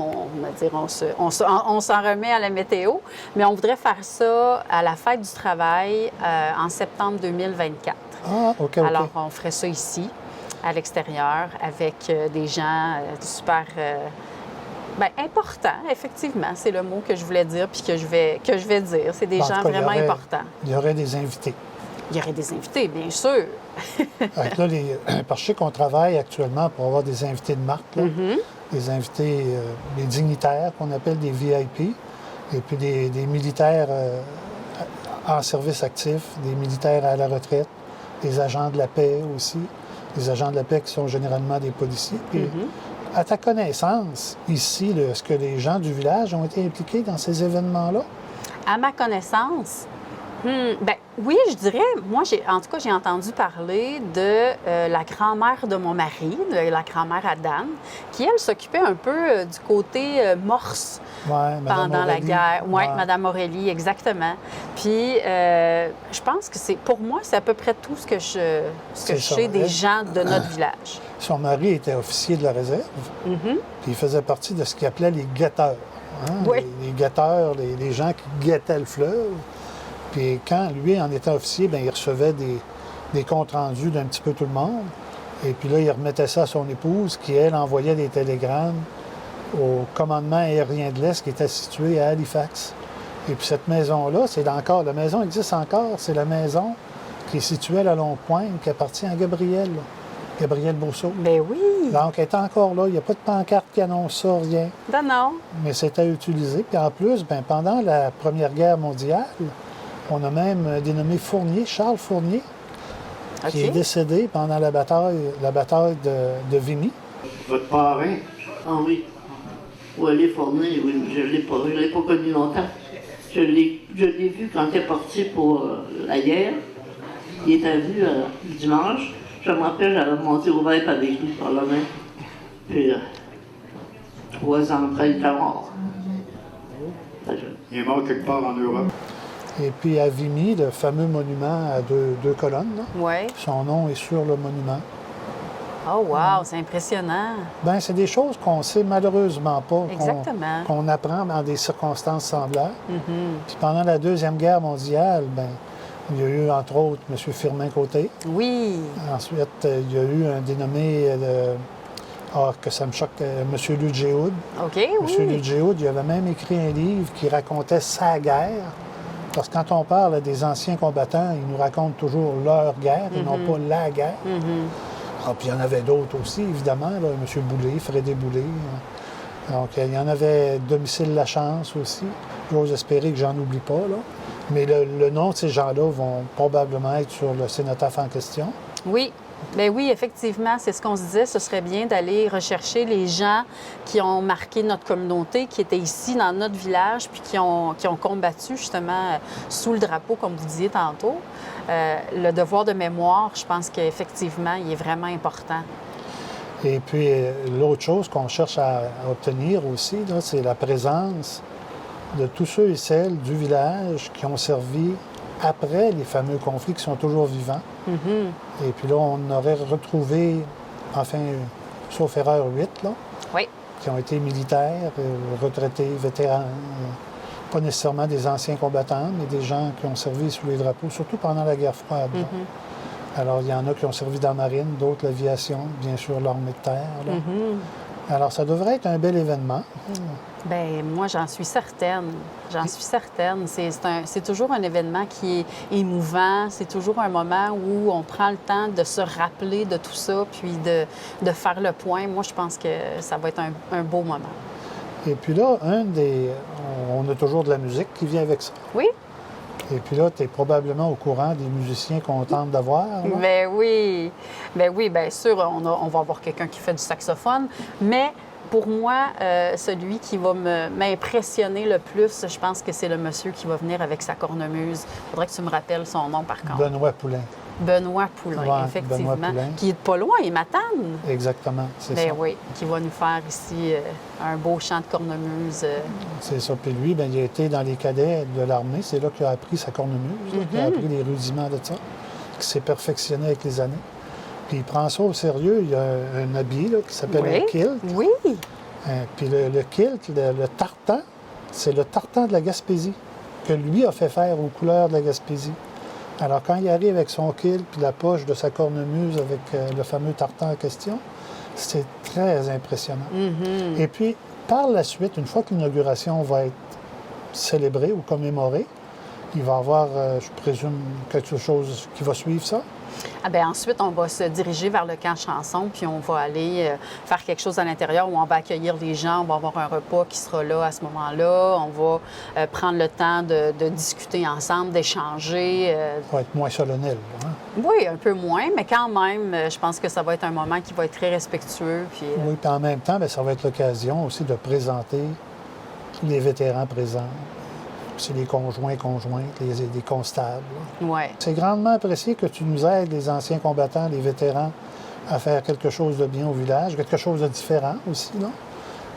on s'en remet à la météo, mais on voudrait faire ça à la Fête du travail en septembre 2024. Ah, OK. Alors, on ferait ça ici, à l'extérieur, avec des gens super... importants, effectivement, c'est le mot que je voulais dire puis que je vais dire. C'est des gens vraiment importants. Il y aurait des invités. Il y aurait des invités, bien sûr. Là, parce que je sais qu'on travaille actuellement pour avoir des invités de marque, là. Des invités, des dignitaires qu'on appelle des VIP, et puis des militaires en service actif, des militaires à la retraite, des agents de la paix aussi, des agents de la paix qui sont généralement des policiers. Puis, à ta connaissance, ici, est-ce que les gens du village ont été impliqués dans ces événements-là? À ma connaissance, oui, je dirais. Moi, en tout cas, j'ai entendu parler de la grand-mère de mon mari, la grand-mère Adam, qui, elle, s'occupait un peu du côté morse pendant la guerre. Oui, Mme Aurélie, exactement. Puis, je pense que pour moi, c'est à peu près tout ce que je sais des gens de notre village. Son mari était officier de la réserve, puis il faisait partie de ce qu'il appelait les guetteurs. Hein? Oui. Les guetteurs, les gens qui guettaient le fleuve. Puis quand lui en était officier, bien, il recevait des comptes rendus d'un petit peu tout le monde. Et puis là, il remettait ça à son épouse, qui, elle, envoyait des télégrammes au commandement aérien de l'Est qui était situé à Halifax. Et puis cette maison-là, la maison existe encore, c'est la maison qui est située à la Longue-Pointe, qui appartient à Gabriel Bourseau. Ben oui! Donc, elle est encore là, il n'y a pas de pancarte qui annonce ça, rien. Non. Mais c'était utilisé. Puis en plus, pendant la Première Guerre mondiale, on a même dénommé Fournier, Charles Fournier, qui est décédé pendant la bataille de Vimy. Votre parrain? Ah oui. Oui, les Fournier, oui, je ne l'ai pas connu longtemps. Je l'ai vu quand il est parti pour la guerre. Il était venu dimanche. Je me rappelle, j'avais monté au vêpres avec lui par la main. Puis, 3 ans après, il était mort. Il est mort quelque part en Europe. Et puis à Vimy, le fameux monument à deux colonnes, là, ouais. Son nom est sur le monument. Oh wow, c'est impressionnant. Bien, c'est des choses qu'on sait malheureusement pas. Exactement. Qu'on apprend dans des circonstances semblables. Mm-hmm. Puis pendant la Deuxième Guerre mondiale, il y a eu, entre autres, M. Firmin-Côté. Oui. Ensuite, il y a eu un dénommé, que ça me choque, M. Ludgéoud. OK, M. Ludgéoud, il avait même écrit un livre qui racontait sa guerre. Parce que quand on parle des anciens combattants, ils nous racontent toujours leur guerre, et non pas la guerre. Ah, puis il y en avait d'autres aussi, évidemment, là, M. Boulay, Frédé Boulay. Donc, il y en avait Domicile Lachance aussi. J'ose espérer que j'en oublie pas, là. Mais le nom de ces gens-là vont probablement être sur le cénotaphe en question. Oui. Bien oui, effectivement, c'est ce qu'on se disait. Ce serait bien d'aller rechercher les gens qui ont marqué notre communauté, qui étaient ici dans notre village, puis qui ont combattu justement sous le drapeau, comme vous disiez tantôt. Le devoir de mémoire, je pense qu'effectivement, il est vraiment important. Et puis, l'autre chose qu'on cherche à obtenir aussi, là, c'est la présence de tous ceux et celles du village qui ont servi après les fameux conflits qui sont toujours vivants. Mm-hmm. Et puis là, on aurait retrouvé, enfin, sauf erreur, 8, là, oui. Qui ont été militaires, retraités, vétérans, pas nécessairement des anciens combattants, mais des gens qui ont servi sous les drapeaux, surtout pendant la guerre froide. Mm-hmm. Alors, il y en a qui ont servi dans la marine, d'autres l'aviation, bien sûr l'armée de terre. Là. Mm-hmm. Alors, ça devrait être un bel événement. Bien, moi, j'en suis certaine. J'en suis certaine. C'est toujours un événement qui est émouvant. C'est toujours un moment où on prend le temps de se rappeler de tout ça, puis de faire le point. Moi, je pense que ça va être un beau moment. Et puis là, on a toujours de la musique qui vient avec ça. Oui. Et puis là, tu es probablement au courant des musiciens qu'on tente d'avoir. Bien oui. Bien oui, bien sûr, on va avoir quelqu'un qui fait du saxophone. Mais pour moi, celui qui va m'impressionner le plus, je pense que c'est le monsieur qui va venir avec sa cornemuse. Il faudrait que tu me rappelles son nom, par contre. Benoît Poulain. Benoît Poulain, ouais, effectivement. Benoît Poulain. Qui est pas loin, il m'attend. Exactement, c'est ça. Bien oui, qui va nous faire ici un beau chant de cornemuse. C'est ça. Puis lui, il a été dans les cadets de l'armée. C'est là qu'il a appris sa cornemuse, là, qu'il a appris les rudiments de ça, qui s'est perfectionné avec les années. Puis il prend ça au sérieux. Il y a un habit là, qui s'appelle un kilt. Oui. Puis le kilt, le tartan, c'est le tartan de la Gaspésie que lui a fait faire aux couleurs de la Gaspésie. Alors, quand il arrive avec son kilt puis la poche de sa cornemuse avec le fameux tartan en question, c'est très impressionnant. Mm-hmm. Et puis, par la suite, une fois que l'inauguration va être célébrée ou commémorée, il va y avoir, je présume, quelque chose qui va suivre ça. Ah bien, ensuite, on va se diriger vers le camp chanson, puis on va aller faire quelque chose à l'intérieur où on va accueillir les gens, on va avoir un repas qui sera là à ce moment-là, on va prendre le temps de discuter ensemble, d'échanger. Ça va être moins solennel, hein? Oui, un peu moins, mais quand même, je pense que ça va être un moment qui va être très respectueux. Puis, oui, puis en même temps, bien, ça va être l'occasion aussi de présenter les vétérans présents. C'est les conjointes, les constables. Ouais. C'est grandement apprécié que tu nous aides, les anciens combattants, les vétérans, à faire quelque chose de bien au village, quelque chose de différent aussi, non?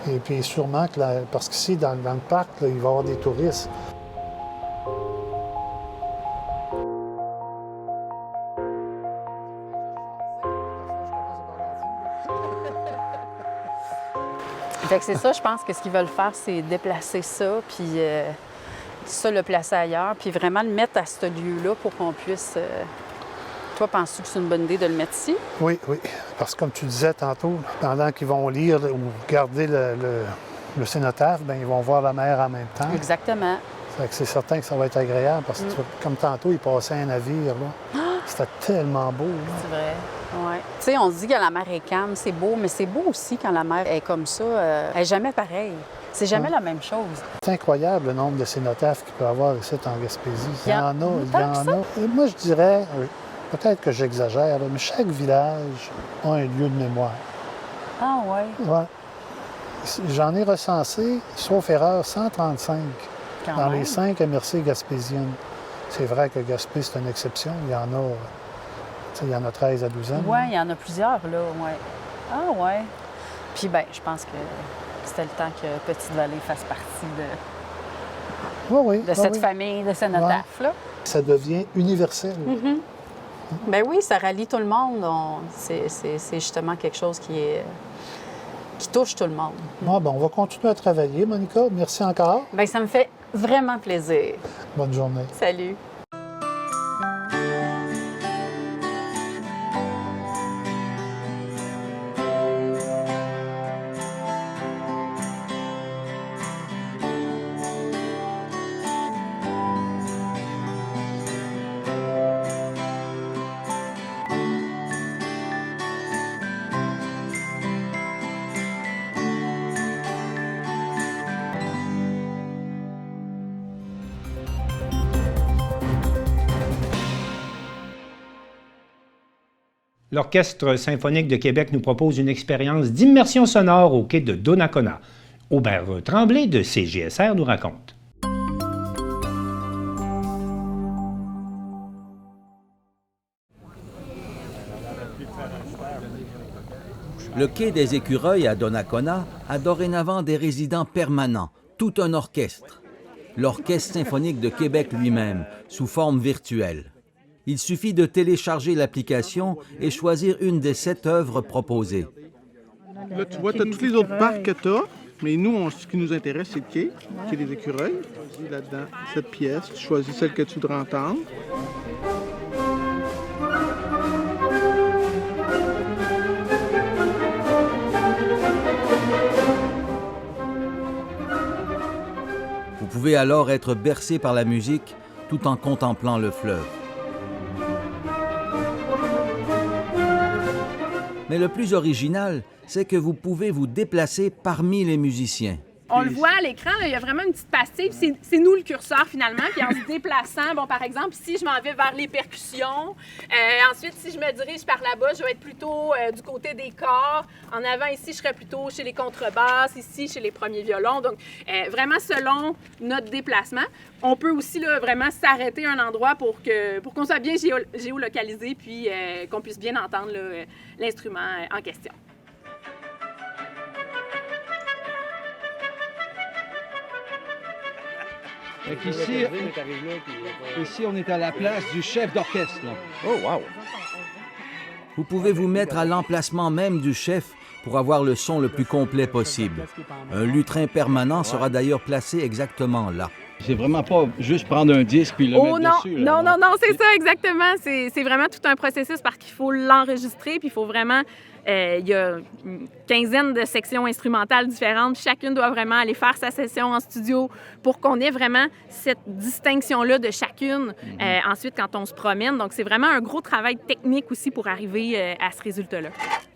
Et puis sûrement que, parce qu'ici, dans le parc, là, il va y avoir des touristes. Fait que c'est ça, je pense que ce qu'ils veulent faire, c'est déplacer ça, puis ça, le placer ailleurs, puis vraiment le mettre à ce lieu-là pour qu'on puisse... Toi, penses-tu que c'est une bonne idée de le mettre ici? Oui, oui. Parce que comme tu disais tantôt, pendant qu'ils vont lire ou regarder le cénotaphe, bien, ils vont voir la mer en même temps. Exactement. Fait que c'est certain que ça va être agréable parce que, comme tantôt, il passait un navire, là. C'était tellement beau, là. C'est vrai, oui. Tu sais, on dit que la mer est calme, c'est beau, mais c'est beau aussi quand la mer est comme ça. Elle n'est jamais pareille. C'est jamais la même chose. C'est incroyable le nombre de cénotaphes qu'il peut y avoir ici en Gaspésie. Il y en a. Moi, je dirais, peut-être que j'exagère, là, mais chaque village a un lieu de mémoire. Ah oui? Oui. J'en ai recensé, sauf erreur, 135 dans les 5 MRC gaspésiennes. C'est vrai que Gaspé, c'est une exception. Il y en a 13 à 12 ans. Oui, il y en a plusieurs, là, oui. Ah oui. Puis, bien, je pense que c'était le temps que Petite-Vallée fasse partie de cette famille de cénotaphes, là. Ça devient universel. Ben oui, ça rallie tout le monde. C'est justement quelque chose qui touche tout le monde. Bon, on va continuer à travailler, Monica. Merci encore. Bien, ça me fait vraiment plaisir. Bonne journée. Salut. L'Orchestre symphonique de Québec nous propose une expérience d'immersion sonore au quai de Donnacona. Aubert Tremblay de CJSR nous raconte. Le quai des Écureuils à Donnacona a dorénavant des résidents permanents, tout un orchestre. L'Orchestre symphonique de Québec lui-même, sous forme virtuelle. Il suffit de télécharger l'application et choisir une des 7 œuvres proposées. Là, tu vois, tu as tous les autres parcs que tu as, mais nous, ce qui nous intéresse, c'est le quai des Écureuils. Tu dis là-dedans, cette pièce, tu choisis celle que tu voudrais entendre. Vous pouvez alors être bercé par la musique tout en contemplant le fleuve. Mais le plus original, c'est que vous pouvez vous déplacer parmi les musiciens. On le voit à l'écran, il y a vraiment une petite pastille, puis c'est nous le curseur finalement, puis en se déplaçant, bon par exemple, ici je m'en vais vers les percussions, ensuite si je me dirige par là-bas, je vais être plutôt du côté des corps, en avant ici je serais plutôt chez les contrebasses, ici chez les premiers violons, donc vraiment selon notre déplacement. On peut aussi là, vraiment s'arrêter à un endroit pour qu'on soit bien géolocalisé, puis qu'on puisse bien entendre l'instrument en question. Ici, on est à la place du chef d'orchestre. Oh, wow! Vous pouvez vous mettre à l'emplacement même du chef pour avoir le son le plus complet possible. Un lutrin permanent sera d'ailleurs placé exactement là. C'est vraiment pas juste prendre un disque puis le mettre dessus. Non, c'est ça exactement. C'est vraiment tout un processus parce qu'il faut l'enregistrer puis il faut vraiment... il y a une quinzaine de sections instrumentales différentes. Chacune doit vraiment aller faire sa session en studio pour qu'on ait vraiment cette distinction-là de chacune ensuite quand on se promène. Donc, c'est vraiment un gros travail technique aussi pour arriver à ce résultat-là.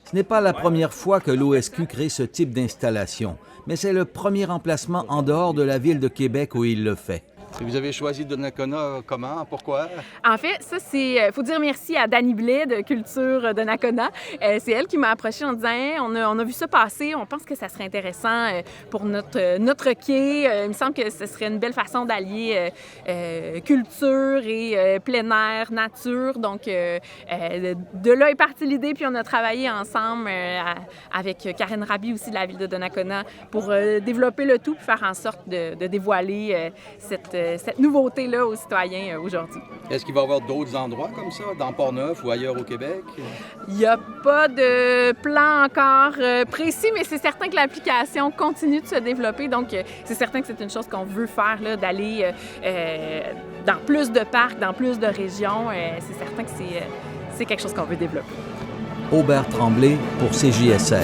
Ce n'est pas la première fois que l'OSQ crée ce type d'installation, mais c'est le premier emplacement en dehors de la ville de Québec où il le fait. Vous avez choisi Donnacona comment? Pourquoi? En fait, ça, c'est... faut dire merci à Dany Blais de Culture Donnacona. C'est elle qui m'a approchée en disant hey, on a vu ça passer, on pense que ça serait intéressant pour notre quai. Il me semble que ce serait une belle façon d'allier culture et plein air, nature. Donc, de là est partie l'idée, puis on a travaillé ensemble avec Karen Raby aussi de la ville de Donnacona pour développer le tout, puis faire en sorte de dévoiler cette nouveauté-là aux citoyens aujourd'hui. Est-ce qu'il va y avoir d'autres endroits comme ça, dans Port-Neuf ou ailleurs au Québec? Il n'y a pas de plan encore précis, mais c'est certain que l'application continue de se développer. Donc, c'est certain que c'est une chose qu'on veut faire, là, d'aller dans plus de parcs, dans plus de régions. C'est certain que c'est quelque chose qu'on veut développer. Aubert Tremblay pour CJSR.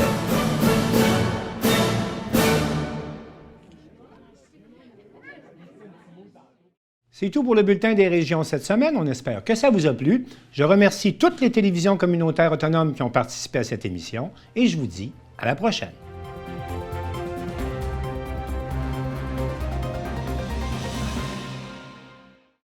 C'est tout pour le Bulletin des régions cette semaine. On espère que ça vous a plu. Je remercie toutes les télévisions communautaires autonomes qui ont participé à cette émission et je vous dis à la prochaine.